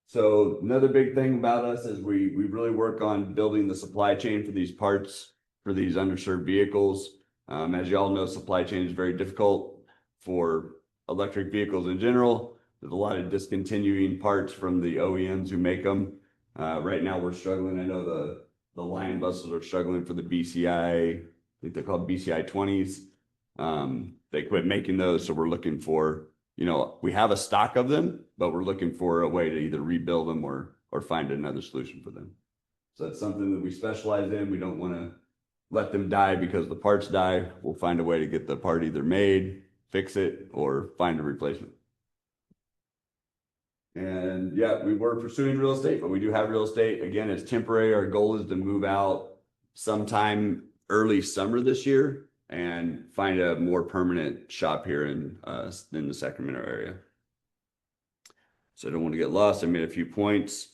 So another big thing about us is we really work on building the supply chain for these parts for these underserved vehicles. As you all know, supply chain is very difficult for electric vehicles in general. There's a lot of discontinuing parts from the OEMs who make them. Right now we're struggling. I know the Lion buses are struggling for the BCI, I think they're called BCI 20s. They quit making those, so we're looking for, we have a stock of them, but we're looking for a way to either rebuild them or find another solution for them. So that's something that we specialize in. We don't want to let them die because the parts die. We'll find a way to get the part either made, fix it, or find a replacement. And yeah, we were pursuing real estate, but we do have real estate. Again, it's temporary. Our goal is to move out sometime early summer this year and find a more permanent shop here in the Sacramento area. So I don't want to get lost. I made a few points.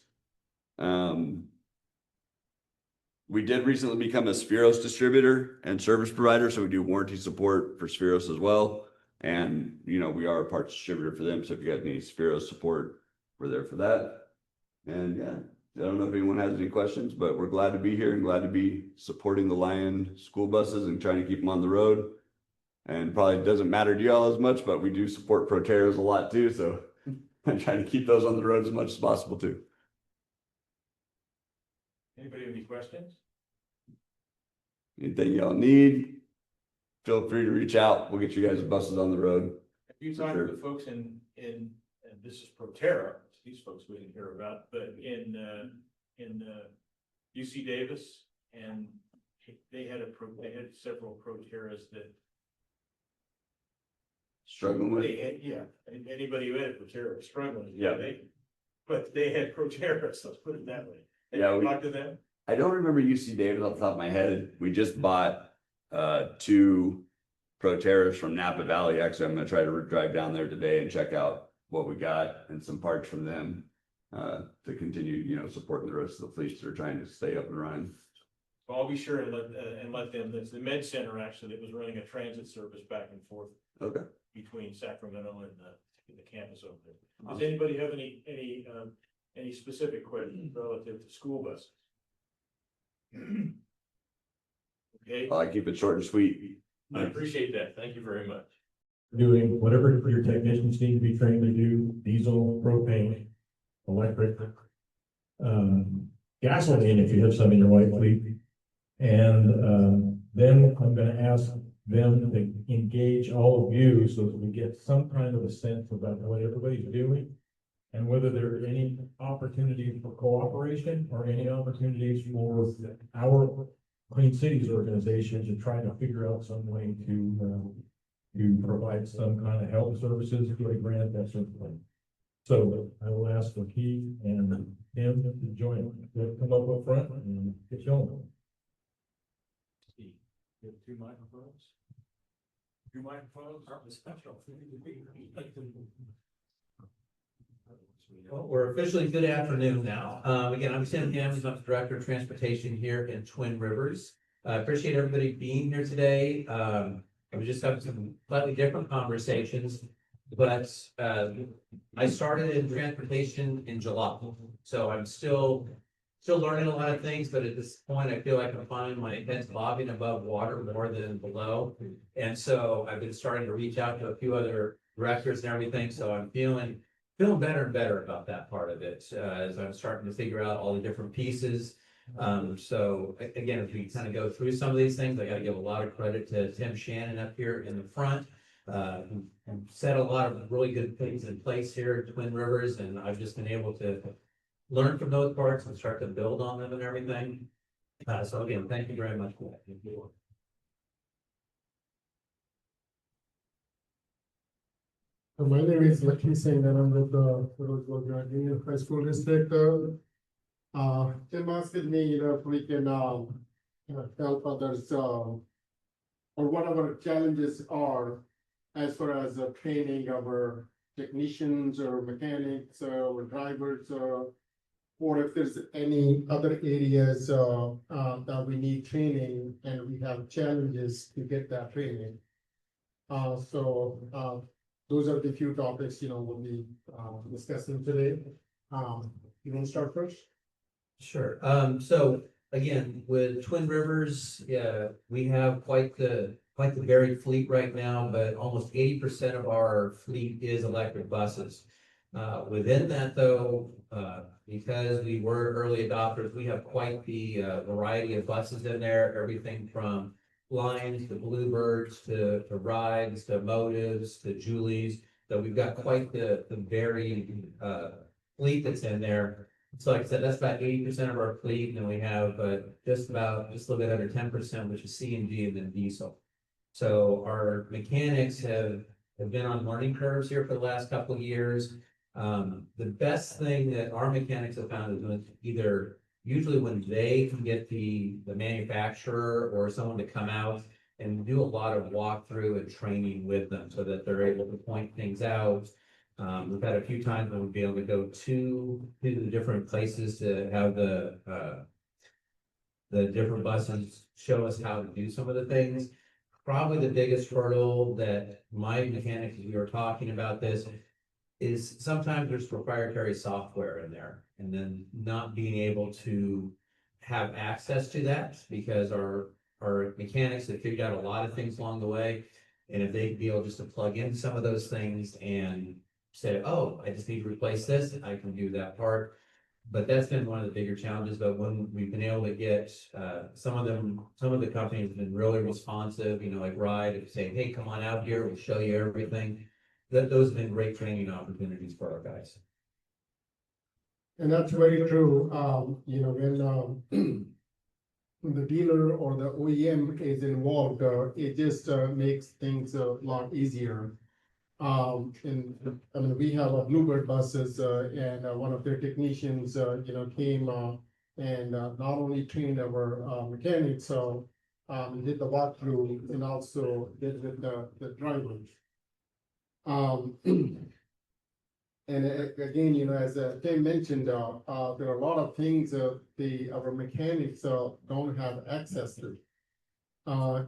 We did recently become a Spheros distributor and service provider. So we do warranty support for Spheros as well. And, we are a parts distributor for them. So if you guys need Spheros support, we're there for that. And yeah, I don't know if anyone has any questions, but we're glad to be here and glad to be supporting the Lion school buses and trying to keep them on the road. And probably doesn't matter to y'all as much, but we do support Proteras a lot too. So I'm trying to keep those on the road as much as possible too.
Anybody have any questions?
Anything y'all need, feel free to reach out. We'll get you guys buses on the road.
If you talk to the folks in and this is Proterra, these folks we didn't hear about, but in UC Davis, and they had several Proterras that
struggling with.
And anybody who had a Proterra was struggling.
Yeah.
But they had Proterras, let's put it that way.
Yeah,
Talk to them.
I don't remember UC Davis off the top of my head. We just bought 2 Proterras from Napa Valley. Actually, I'm going to try to drive down there today and check out what we got and some parts from them to continue, supporting the rest of the fleets that are trying to stay up and running.
So I'll be sure and let them. There's the Med Center actually that was running a transit service back and forth.
Okay.
Between Sacramento and the campus over there. Does anybody have any specific questions relative to school buses? Okay.
I keep it short and sweet.
I appreciate that. Thank you very much.
Doing whatever your technicians need to be trained to do, diesel, propane, electric, gasoline, if you have some in your white fleet. And then I'm gonna ask them to engage all of you so that we get some kind of a sense about what everybody's doing. And whether there are any opportunities for cooperation or any opportunities for our Clean Cities organization to try to figure out some way to provide some kind of health services, to a grant, that sort of thing. So I will ask for Keith and Tim to join, to come up front and get you on.
You have two microphones? Two microphones? Special.
Well, we're officially good afternoon now. Again, I'm Tim Hammonds, I'm the Director of Transportation here in Twin Rivers. I appreciate everybody being here today. I was just having some slightly different conversations, but I started in transportation in July. So I'm still learning a lot of things, but at this point, I feel like I'm finding my head's bobbing above water more than below. And so I've been starting to reach out to a few other directors and everything, so I'm feeling better and better about that part of it, as I'm starting to figure out all the different pieces. So again, if we kind of go through some of these things, I got to give a lot of credit to Tim Shannon up here in the front, who set a lot of really good things in place here at Twin Rivers, and I've just been able to learn from those parts and start to build on them and everything. So again, thank you very much for that.
My name is Lakshmi Singh and I'm with the Union High School District. Tim asked me, if we can help others, or what our challenges are as far as training our technicians or mechanics or drivers, or if there's any other areas that we need training and we have challenges to get that training. Those are the few topics, we'll be discussing today. You want to start first?
Sure. So again, with Twin Rivers, yeah, we have quite the varied fleet right now, but almost 80% of our fleet is electric buses. Within that though, because we were early adopters, we have quite the variety of buses in there, everything from Lines to Bluebirds to Rides to Motives to Julies. So we've got quite the varied fleet that's in there. So like I said, that's about 80% of our fleet, and then we have just a little bit under 10%, which is CNG and then diesel. So our mechanics have been on learning curves here for the last couple of years. The best thing that our mechanics have found is when either usually when they can get the manufacturer or someone to come out and do a lot of walkthrough and training with them so that they're able to point things out. We've had a few times when we'll be able to go to the different places to have the different buses show us how to do some of the things. Probably the biggest hurdle that my mechanics, we were talking about this, is sometimes there's proprietary software in there, and then not being able to have access to that because our mechanics have figured out a lot of things along the way. And if they'd be able just to plug in some of those things and say, oh, I just need to replace this, I can do that part. But that's been one of the bigger challenges. But when we've been able to get some of the companies have been really responsive, like Ride, saying, hey, come on out here, we'll show you everything. Those have been great training opportunities for our guys.
And that's very true. When the dealer or the OEM is involved, it just makes things a lot easier. We have a Bluebird buses, and one of their technicians, came and not only trained our mechanics, so did the walkthrough and also did with the drivers. And again, as Tim mentioned, there are a lot of things our mechanics don't have access to.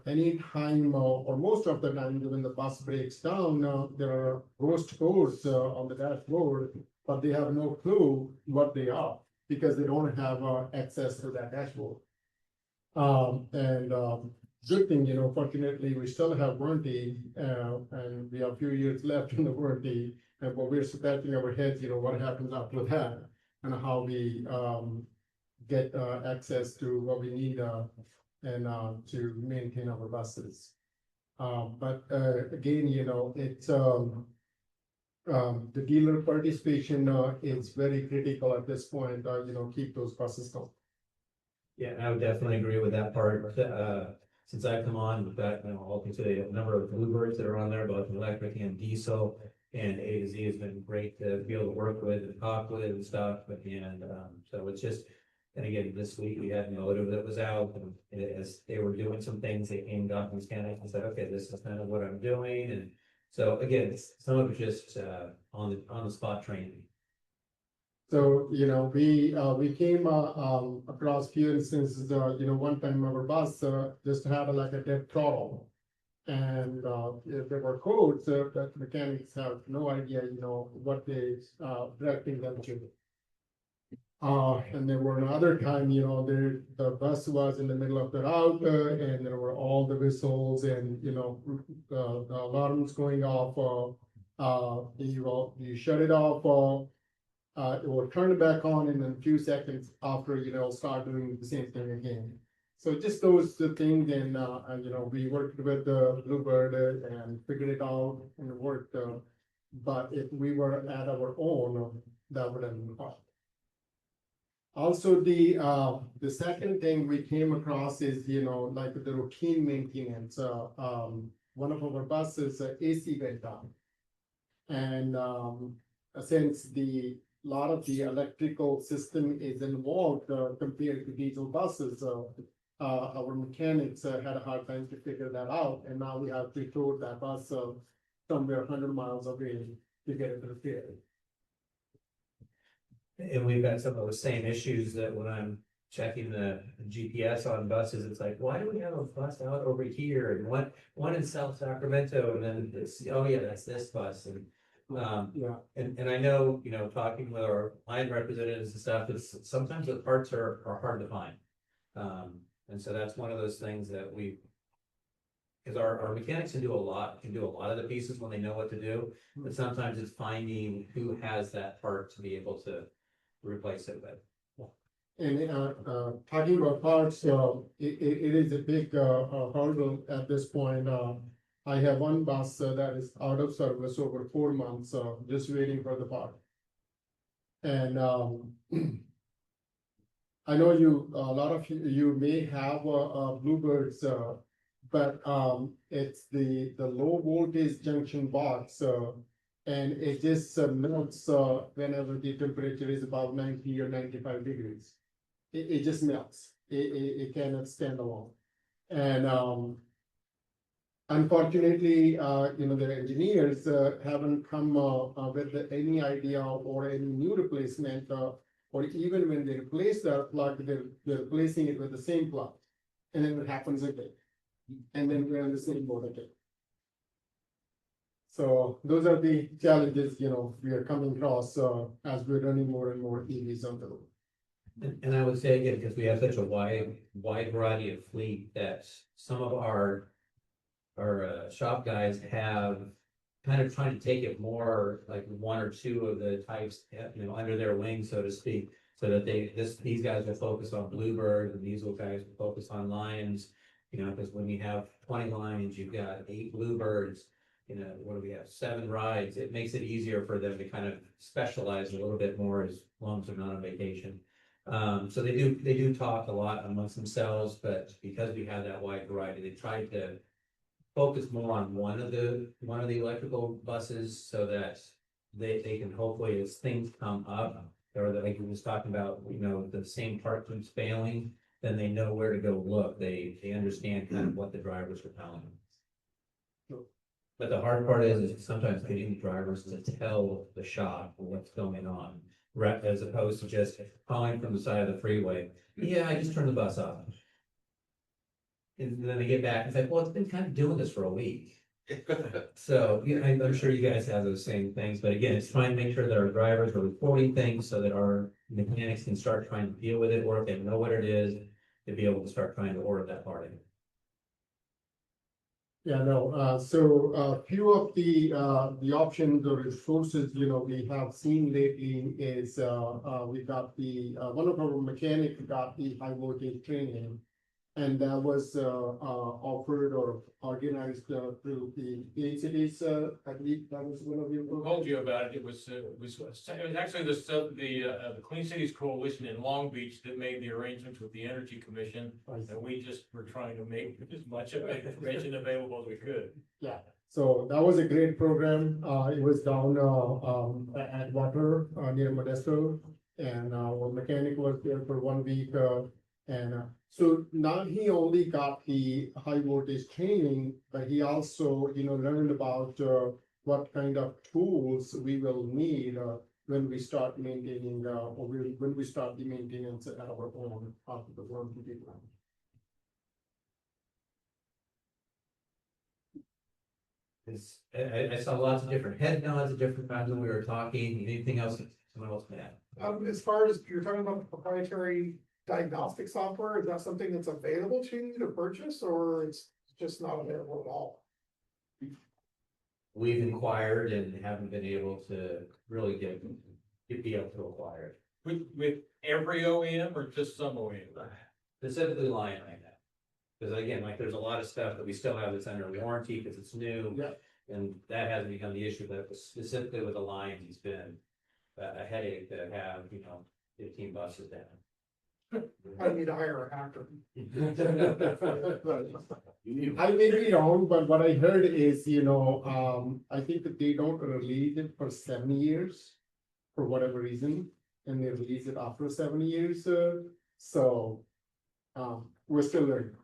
Anytime or most of the time when the bus breaks down, there are ghost codes on the dashboard, but they have no clue what they are because they don't have access to that dashboard. Good thing, fortunately, we still have warranty, and we have a few years left in the warranty, but we're scratching our heads, what happens after that, and how we get access to what we need and to maintain our buses. But again, it's the dealer participation is very critical at this point, keep those buses going.
Yeah, I would definitely agree with that part. Since I've come on, we've got, all consider a number of bluebirds that are on there, both electric and diesel. And A to Z has been great to be able to work with and talk with and stuff. So it's just, and again, this week we had Motive that was out, and as they were doing some things, they came up and scanned and said, okay, this is kind of what I'm doing. And so again, some of it just on the spot training.
So, we came across few instances, one time our bus just had like a dead throttle. And there were codes that mechanics have no idea, what they directing them to. And there were another time, the bus was in the middle of the route, and there were all the whistles and, the alarms going off. You shut it off, it will turn it back on in a few seconds after, start doing the same thing again. So just those two things, and we worked with the Bluebird and figured it out and it worked. But if we were at our own, that would have been hard. Also, the second thing we came across is, like the routine maintenance. One of our buses, AC went down. And since lot of the electrical system is involved compared to diesel buses, our mechanics had a hard time to figure that out. And now we have to tow that bus somewhere 100 miles away to get it repaired.
And we've got some of those same issues that when I'm checking the GPS on buses, it's like, why do we have a bus out over here and one in South Sacramento, and then it's, oh yeah, that's this bus. And and I know, talking with our line representatives and stuff, it's sometimes the parts are hard to find. And so that's one of those things that because our mechanics can do a lot of the pieces when they know what to do, but sometimes it's finding who has that part to be able to replace it with.
And talking about parts, it is a big hurdle at this point. I have one bus that is out of service over 4 months, just waiting for the part. And I know a lot of you may have Bluebirds, but it's the low voltage junction box, and it just melts whenever the temperature is about 90 or 95 degrees. It just melts. It cannot stand alone. And unfortunately, the engineers haven't come with any idea or any new replacement, or even when they replace that plug, they're replacing it with the same plug. And then it happens again. And then we're on the same boat again. So those are the challenges, we are coming across as we're running more and more EVs on the road.
And I would say again, because we have such a wide variety of fleet, that some of our shop guys have kind of trying to take it more like one or two of the types, under their wing, so to speak, so that these guys will focus on Bluebird and these guys will focus on Lions, because when you have 20 Lions, you've got 8 Bluebirds, what do we have, 7 rides, it makes it easier for them to kind of specialize a little bit more as long as they're not on vacation. So they do talk a lot amongst themselves, but because we have that wide variety, they try to focus more on one of the electrical buses so that they can hopefully, as things come up, or that like we was talking about, the same part keeps failing, then they know where to go look. They understand kind of what the drivers are telling them. But the hard part is sometimes getting the drivers to tell the shop what's going on, as opposed to just calling from the side of the freeway. Yeah, I just turned the bus off. And then they get back, it's like, well, it's been kind of doing this for a week. So I'm sure you guys have those same things, but again, it's trying to make sure that our drivers are reporting things so that our mechanics can start trying to deal with it, or if they know what it is, to be able to start trying to order that part in.
Yeah, no, so a few of the options or resources, we have seen lately is, we got one of our mechanics got the high voltage training.
And that was offered or organized through the cities, I believe that was one of your.
We told you about it. It was actually the Clean Cities Coalition in Long Beach that made the arrangements with the Energy Commission. And we just were trying to make as much of information available as we could.
Yeah, so that was a great program. It was down at Water near Modesto. And our mechanic was there for 1 week. So now he only got the high voltage training, but he also, learned about what kind of tools we will need when we start maintaining, when we start the maintenance at our own after the warranty deadline.
I saw lots of different head nods at different times when we were talking. Anything else that someone else may add?
As far as you're talking about the proprietary diagnostic software, is that something that's available to you to purchase, or it's just not available at all?
We've inquired and haven't been able to really be able to acquire it.
With every OEM or just some OEM?
Specifically Lion like that. Because again, like there's a lot of stuff that we still have that's under warranty because it's new.
Yeah.
And that hasn't become the issue, but specifically with the Lions, it's been a headache to have, 15 buses down.
I need to hire a hacker.
I may be wrong, but what I heard is, I think that they don't release it for 7 years for whatever reason, and they release it after 7 years. So we're still learning.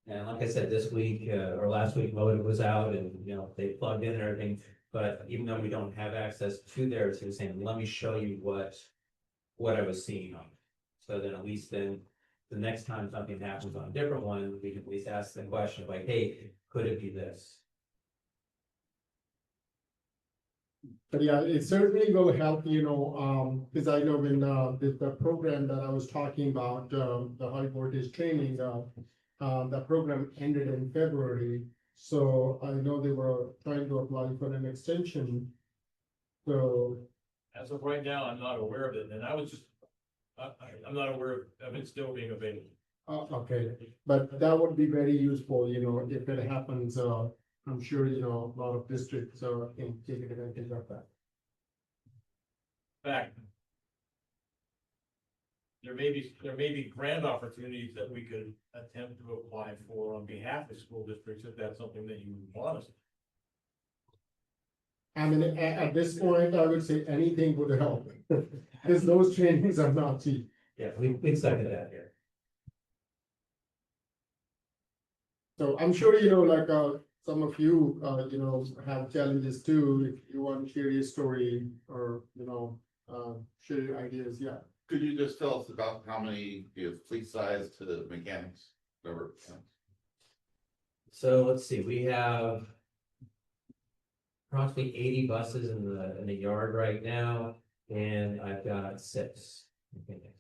And like I said, this week or last week, Motive was out and, they plugged in and everything. But even though we don't have access to theirs, he was saying, let me show you what I was seeing on it. So then at least then the next time something happens on a different one, we can at least ask the question of like, hey, could it be this?
But yeah, it certainly will help, because I know when the program that I was talking about, the high voltage training, the program ended in February. So I know they were trying to apply for an extension. So
As of right now, I'm not aware of it, and I'm not aware of it still being available.
okay, but that would be very useful, if it happens, I'm sure, a lot of districts can take advantage of that.
In fact, there may be grant opportunities that we could attempt to apply for on behalf of school districts, if that's something that you want us to.
I mean, at this point, I would say anything would help, because those trainings are not cheap.
Yeah, we second that here.
So I'm sure, some of you, have challenges too, if you want to share your story or, share your ideas, yeah.
Could you just tell us about how many, fleet size to the mechanics?
So let's see, we have approximately 80 buses in the yard right now, and I've got 6. Okay.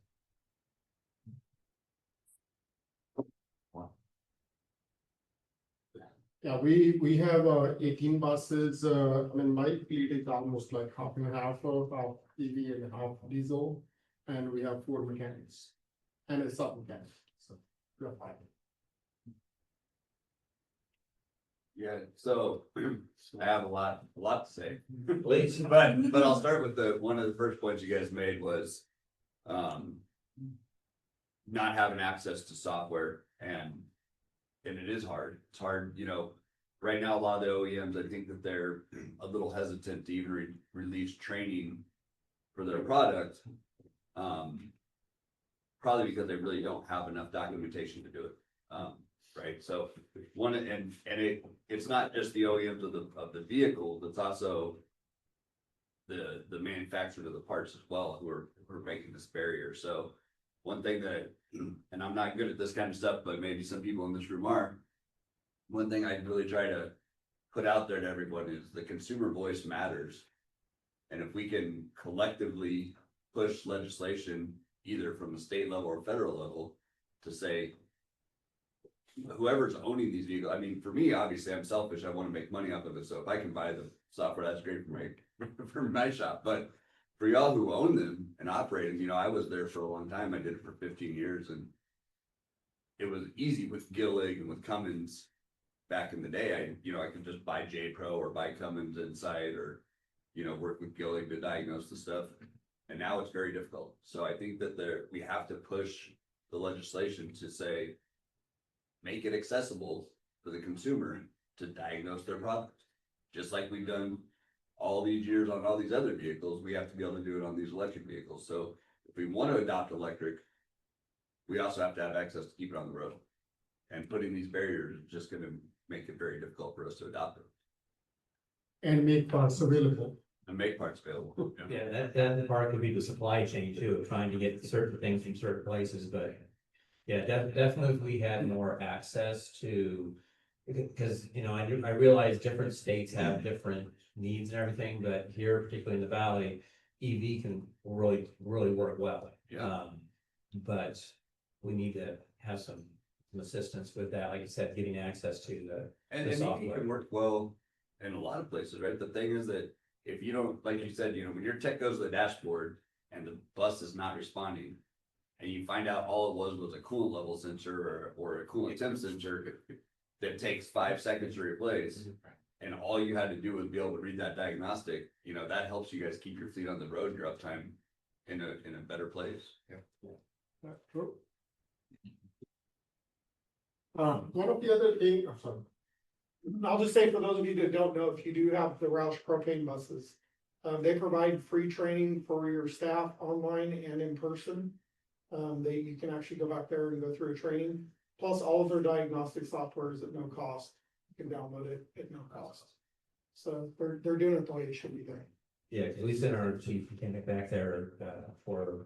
Yeah, we have 18 buses. My fleet is almost like half and half of EV and half diesel, and we have 4 mechanics and a sub mechanic. So we're 5.
Yeah, so I have a lot to say.
Please.
But I'll start with one of the first points you guys made was not having access to software, and it is hard. It's hard, right now a lot of the OEMs, I think that they're a little hesitant to even release training for their product. Probably because they really don't have enough documentation to do it. Right, so it's not just the OEMs of the vehicle, it's also the manufacturers of the parts as well who are making this barrier. So one thing that, and I'm not good at this kind of stuff, but maybe some people in this room are, one thing I really try to put out there to everyone is the consumer voice matters. And if we can collectively push legislation either from the state level or federal level to say, whoever's owning these vehicles, I mean, for me, obviously, I'm selfish. I want to make money off of it. So if I can buy the software, that's great for my shop. But for y'all who own them and operate them, I was there for a long time. I did it for 15 years, and it was easy with Gillig and with Cummins. Back in the day, I could just buy J Pro or buy Cummins Insight or, work with Gillig to diagnose the stuff. And now it's very difficult. So I think that we have to push the legislation to say, make it accessible for the consumer to diagnose their product. Just like we've done all these years on all these other vehicles, we have to be able to do it on these electric vehicles. So if we want to adopt electric, we also have to have access to keep it on the road. And putting these barriers is just gonna make it very difficult for us to adopt it
And make parts available.
and make parts available.
Yeah, that part could be the supply chain too, trying to get certain things from certain places, but. Yeah, definitely if we had more access to, because, I realize different states have different needs and everything, but here, particularly in the valley, EV can really work well.
Yeah.
But we need to have some assistance with that, like you said, getting access to the
And EV
software.
can work well in a lot of places, right? The thing is that if you don't, like you said, when your tech goes to the dashboard and the bus is not responding, and you find out all it was a coolant level sensor or a coolant temp sensor that takes 5 seconds to replace, and all you had to do was be able to read that diagnostic, that helps you guys keep your fleet on the road, your uptime in a better place.
Yeah. True. One of the other things, sorry. I'll just say for those of you that don't know, if you do have the Roush propane buses, they provide free training for your staff online and in person. You can actually go back there and go through a training, plus all of their diagnostic software is at no cost. You can download it at no cost. So they're doing it the way it should be done.
Yeah, 'cause we sent our chief mechanic back there, for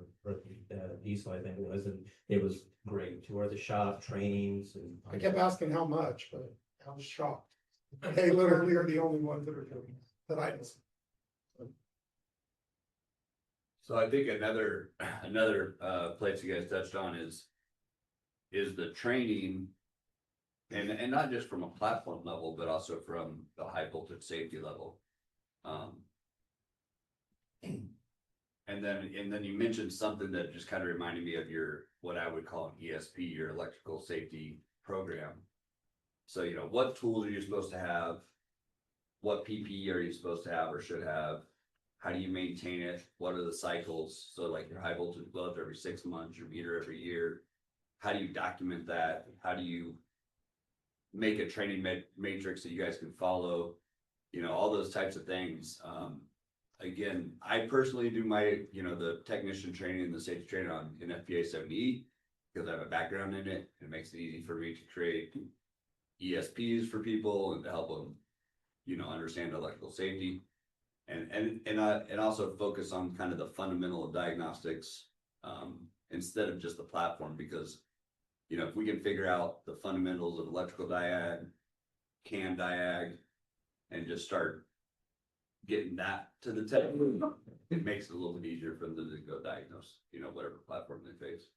diesel, I think it was, and it was great, tour of the shop, trainings and.
I kept asking how much, but I was shocked. They literally are the only ones that are doing it, that I know.
So I think another place you guys touched on is the training, and not just from a platform level, but also from the high voltage safety level. And then you mentioned something that just kind of reminded me of what I would call an ESP, your electrical safety program. So, what tools are you supposed to have? What PPE are you supposed to have or should have? How do you maintain it? What are the cycles? So like your high voltage gloves every 6 months, your meter every year. How do you document that? How do you make a training matrix that you guys can follow? All those types of things. Again, I personally do my, the technician training and the safety training on NFPA 70E because I have a background in it. It makes it easy for me to create ESPs for people and to help them, understand electrical safety. And also focus on kind of the fundamental of diagnostics instead of just the platform, because if we can figure out the fundamentals of electrical diag, CAN diag, and just start getting that to the tech, it makes it a little bit easier for them to go diagnose, whatever platform they face.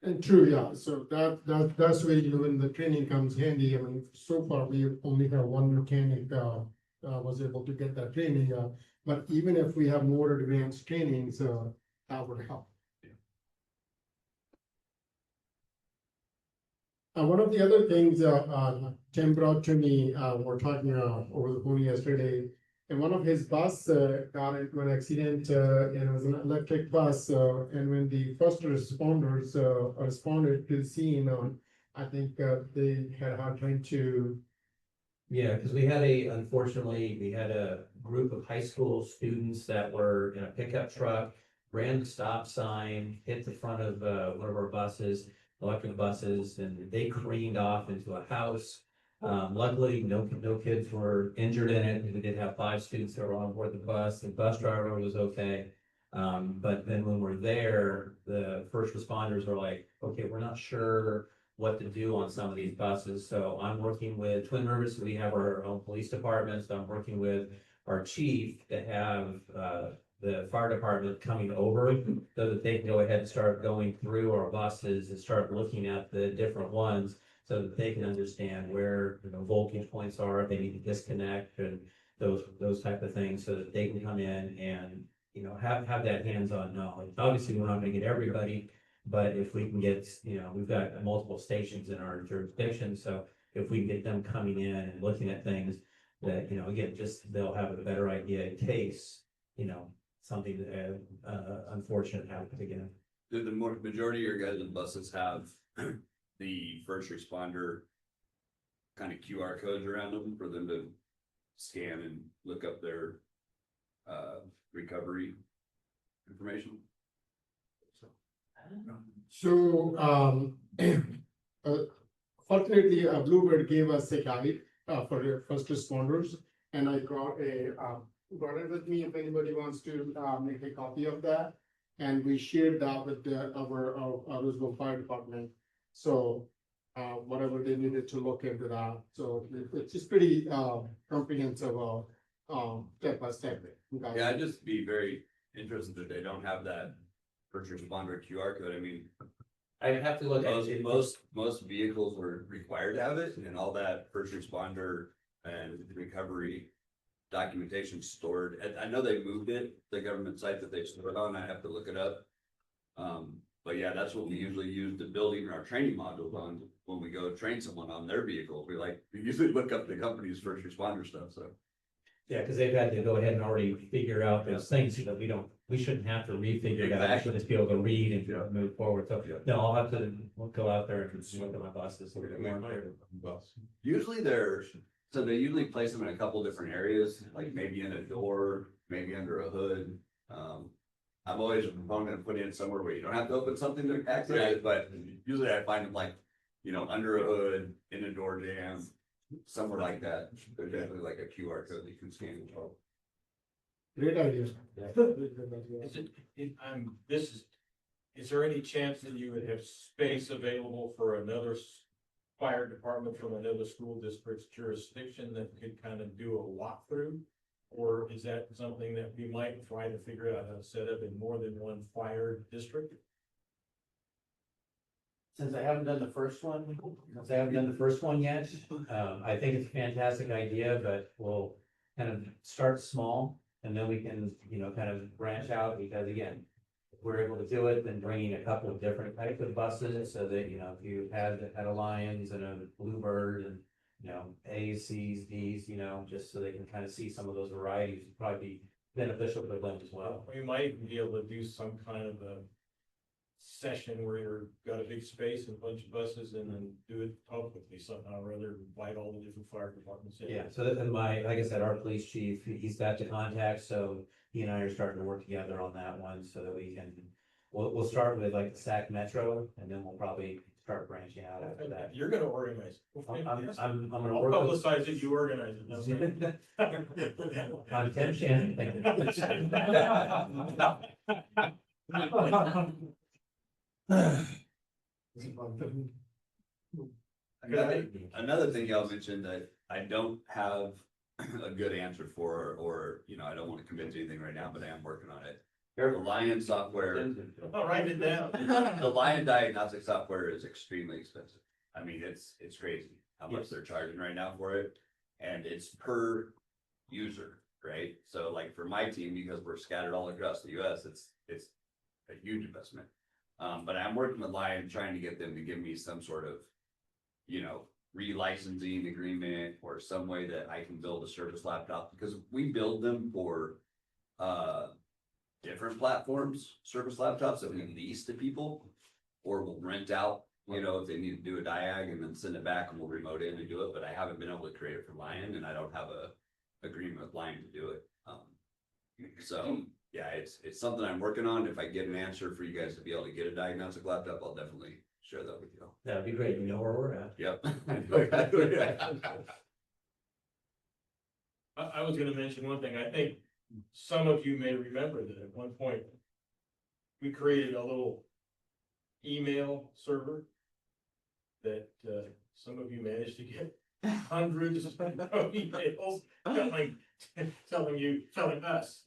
And true, yeah, so that's where, when the training comes handy. I mean, so far, we only have one mechanic, was able to get that training, but even if we have more advanced trainings, that would help. One of the other things, Tim brought to me, we're talking over the phone yesterday, and one of his bus got into an accident, and it was an electric bus, and when the first responders responded to the scene, I think they had a hard time to.
Yeah, because unfortunately, we had a group of high school students that were in a pickup truck, ran the stop sign, hit the front of one of our buses, electric buses, and they careened off into a house. Luckily, no kids were injured in it. We did have 5 students that were on board the bus. The bus driver was okay. But then when we're there, the first responders were like, okay, we're not sure what to do on some of these buses. So I'm working with Twin Rivers. We have our own police department. So I'm working with our chief to have the fire department coming over so that they can go ahead and start going through our buses and start looking at the different ones so that they can understand where voltage points are, if they need to disconnect and those type of things, so that they can come in and have that hands-on knowledge. Obviously, we're not going to get everybody, But if we can get, we've got multiple stations in our jurisdiction, so if we can get them coming in and looking at things that, again, just they'll have a better idea in case, something unfortunate happens again.
Do the majority of your guys' buses have the first responder kind of QR codes around them for them to scan and look up their recovery information?
So, fortunately, Bluebird gave us a guide for the first responders, and I got it with me if anybody wants to make a copy of that. And we shared that with our Roseville Fire Department. So, whatever they needed to look into that. So it's just pretty comprehensive, step by step.
Yeah, I'd just be very interested that they don't have that first responder QR code. I mean,
I have to look at it.
Most vehicles were required to have it, and all that first responder and recovery documentation stored. And I know they moved it, the government site that they stored on. I have to look it up. But yeah, that's what we usually use to build even our training modules on when we go train someone on their vehicle. We usually look up the company's first responder stuff. So
Yeah, because they've had to go ahead and already figure out those things so that we shouldn't have to refigure it out. We should just be able to read and move forward. So, no, I'll have to, we'll go out there and look at my buses.
usually they usually place them in a couple different areas, like maybe in a door, maybe under a hood. I'm always a proponent of putting it somewhere where you don't have to open something to access it, but usually I find them like, under a hood, in a door jam, somewhere like that. There's definitely like a QR code that you can scan as well.
Great idea.
Is there any chance that you would have space available for another fire department from another school district's jurisdiction that could kind of do a walkthrough? Or is that something that we might try to figure out how to set up in more than one fire district?
Since I haven't done the first one yet, I think it's a fantastic idea, but we'll kind of start small and then we can, kind of branch out because again, if we're able to do it, then bringing a couple of different types of buses so that, if you had a Lions and a Bluebird and, A's, C's, D's, just so they can kind of see some of those varieties would probably be beneficial for them as well.
We might be able to do some kind of a session where you've got a big space and a bunch of buses and then do it publicly somehow or other, invite all the different fire departments in.
Yeah, so that, and like I said, our police chief, he's got the contact, so he and I are starting to work together on that one so that we can, we'll start with like the Sac Metro and then we'll probably start branching out after that.
You're gonna organize.
I'm gonna
I'll
work with-
publicize it, you organize it.
I'm Tim Shannon, thank you.
Another thing y'all mentioned that I don't have a good answer for, or, I don't want to commit to anything right now, but I am working on it. The Lion software,
I'll write it down.
the Lion diagnostic software is extremely expensive. I mean, it's crazy how much they're charging right now for it. And it's per user, right? So like for my team, because we're scattered all across the US, it's a huge investment. But I'm working with Lion, trying to get them to give me some sort of, relicensing agreement or some way that I can build a service laptop, because we build them for different platforms, service laptops that we lease to people or we'll rent out, if they need to do a diag and then send it back and we'll remote in and do it. But I haven't been able to create it for Lion and I don't have a agreement with Lion to do it. So yeah, it's something I'm working on. If I get an answer for you guys to be able to get a diagnostic laptop, I'll definitely share that with you.
That'd be great. You know where we're at.
Yep.
I was gonna mention one thing. I think some of you may remember that at one point, we created a little email server that some of you managed to get hundreds of emails telling us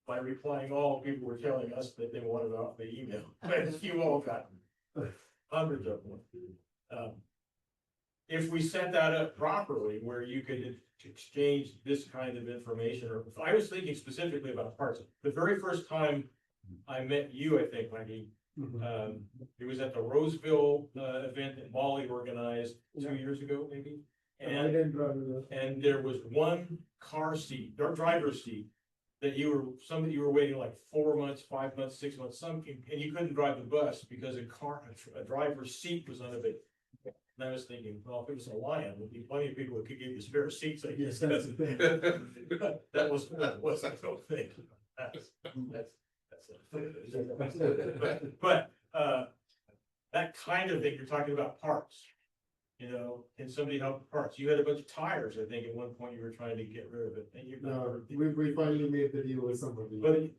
by replying all, people were telling us that they wanted off the email. But you all got hundreds of them. If we set that up properly, where you could exchange this kind of information, or I was thinking specifically about parts. The very first time I met you, I think, Wendy, It was at the Roseville, event that Whaley organized 2 years ago, maybe. And there was one car seat, or driver's seat, that you were waiting like 4 months, 5 months, 6 months, something, and you couldn't drive the bus because a driver's seat was unavailable. And I was thinking, well, if it was a Lion, there'd be plenty of people that could give you spare seats, I guess.
Yes, that's the thing.
That was, I don't think. But, that kind of thing, you're talking about parts. You know, can somebody help with parts? You had a bunch of tires, I think, at one point you were trying to get rid of it, and you're
No, we finally made the deal with somebody.
But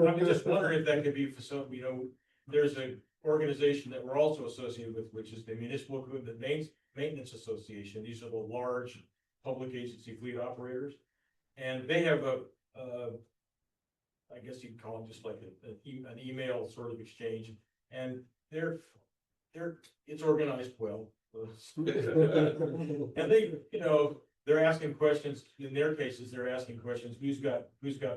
I'm just wondering if that could be for some, you know, there's an organization that we're also associated with, which is the Municipal Equipment Maintenance Association. These are the large public agency fleet operators. And they have I guess you'd call them just like an email sort of exchange. And it's organized well. And they, you know, they're asking questions, in their cases, they're asking questions, who's got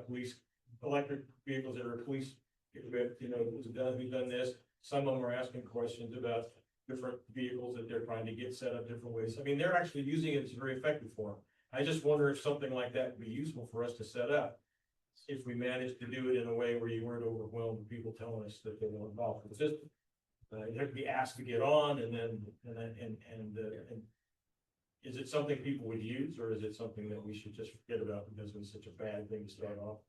police, electric vehicles that are police, you know, who's done this. Some of them are asking questions about different vehicles that they're trying to get set up different ways. I mean, they're actually using it as very effective for them. I just wonder if something like that would be useful for us to set up. If we managed to do it in a way where you weren't overwhelmed with people telling us that they were involved. It's just, you have to be asked to get on and is it something people would use, or is it something that we should just forget about because it was such a bad thing to start off?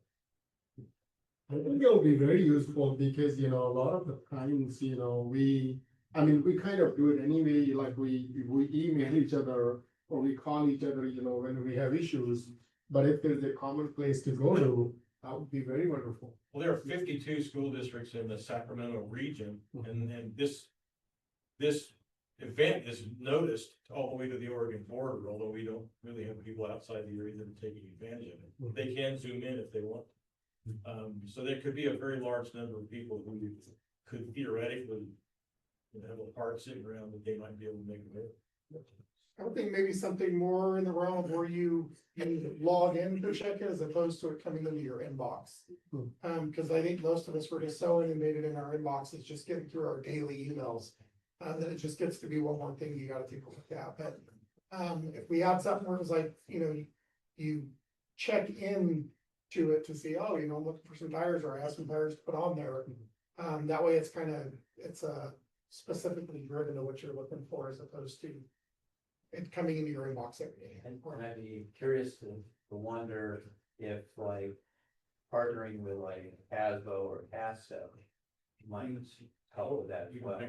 I think it'll be very useful because, you know, a lot of the times, you know, we kind of do it anyway, like we email each other or we call each other, you know, when we have issues. But if there's a common place to go to, that would be very wonderful.
Well, there are 52 school districts in the Sacramento region, and this event is noticed all the way to the Oregon border, although we don't really have people outside the area that are taking advantage of it. They can zoom in if they want. So there could be a very large number of people who could theoretically, you know, have a part sitting around that they might be able to make available.
I would think maybe something more in the realm of where you log in to check it as opposed to it coming into your inbox. Cause I think most of us were just so inundated in our inboxes, just getting through our daily emails. That it just gets to be one more thing you gotta take a look at, but, if we had something where it was like, you know, you check in to it to see, oh, you know, I'm looking for some tires, or I have some tires to put on there. That way it's specifically driven to what you're looking for as opposed to it coming into your inbox every day.
And I'd be curious to wonder if like partnering with like ASBO or ASO might help with that as well.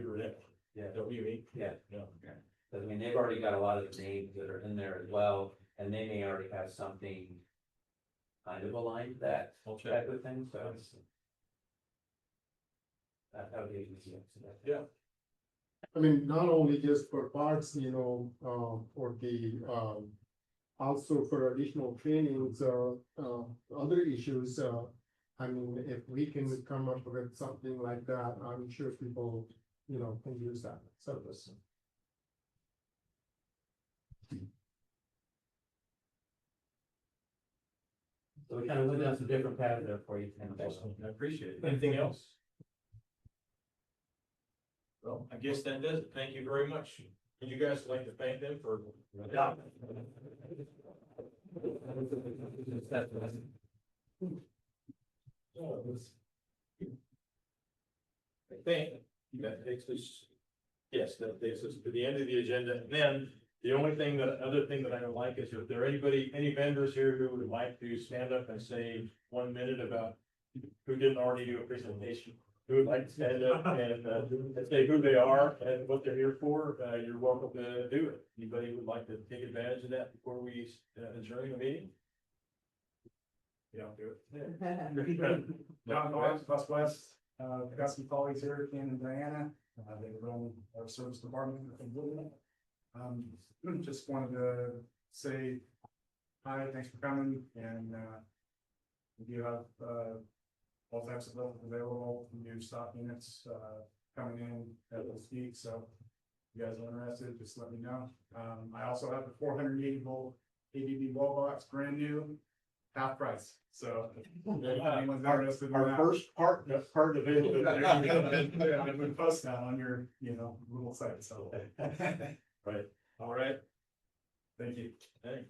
Yeah. Yeah. I mean, they've already got a lot of the names that are in there as well, and they may already have something kind of aligned to that type of thing, so it's that would be easy.
Yeah.
I mean, not only just for parts, you know, for the, also for additional trainings or, other issues, I mean, if we can come up with something like that, I'm sure people, you know, can use that service.
So we kind of went down some different paths there for you.
I appreciate it. Anything else? Well, I guess that does it. Thank you very much. Would you guys like to thank them for? Yeah. I think that takes us, yes, that takes us to the end of the agenda. And then the only thing other thing that I would like is if there are any vendors here who would like to stand up and say 1 minute about who didn't already do a presentation. Who would like to stand up and say who they are and what they're here for, you're welcome to do it. Anybody would like to take advantage of that before we adjourn the meeting? Yeah, I'll do it.
Bus West, got some colleagues here, Ken and Diana, they run our service department. Just wanted to say hi, thanks for coming, and we do have all types of buildings available, new stock units coming in at this week, so if you guys are interested, just let me know. I also have the 480 volt ABB wall box, brand new. half price, so. if anyone's interested in
Our
that.
first part of it.
I would post that on your, little site, so.
Right.
All right. Thank you.
Hey.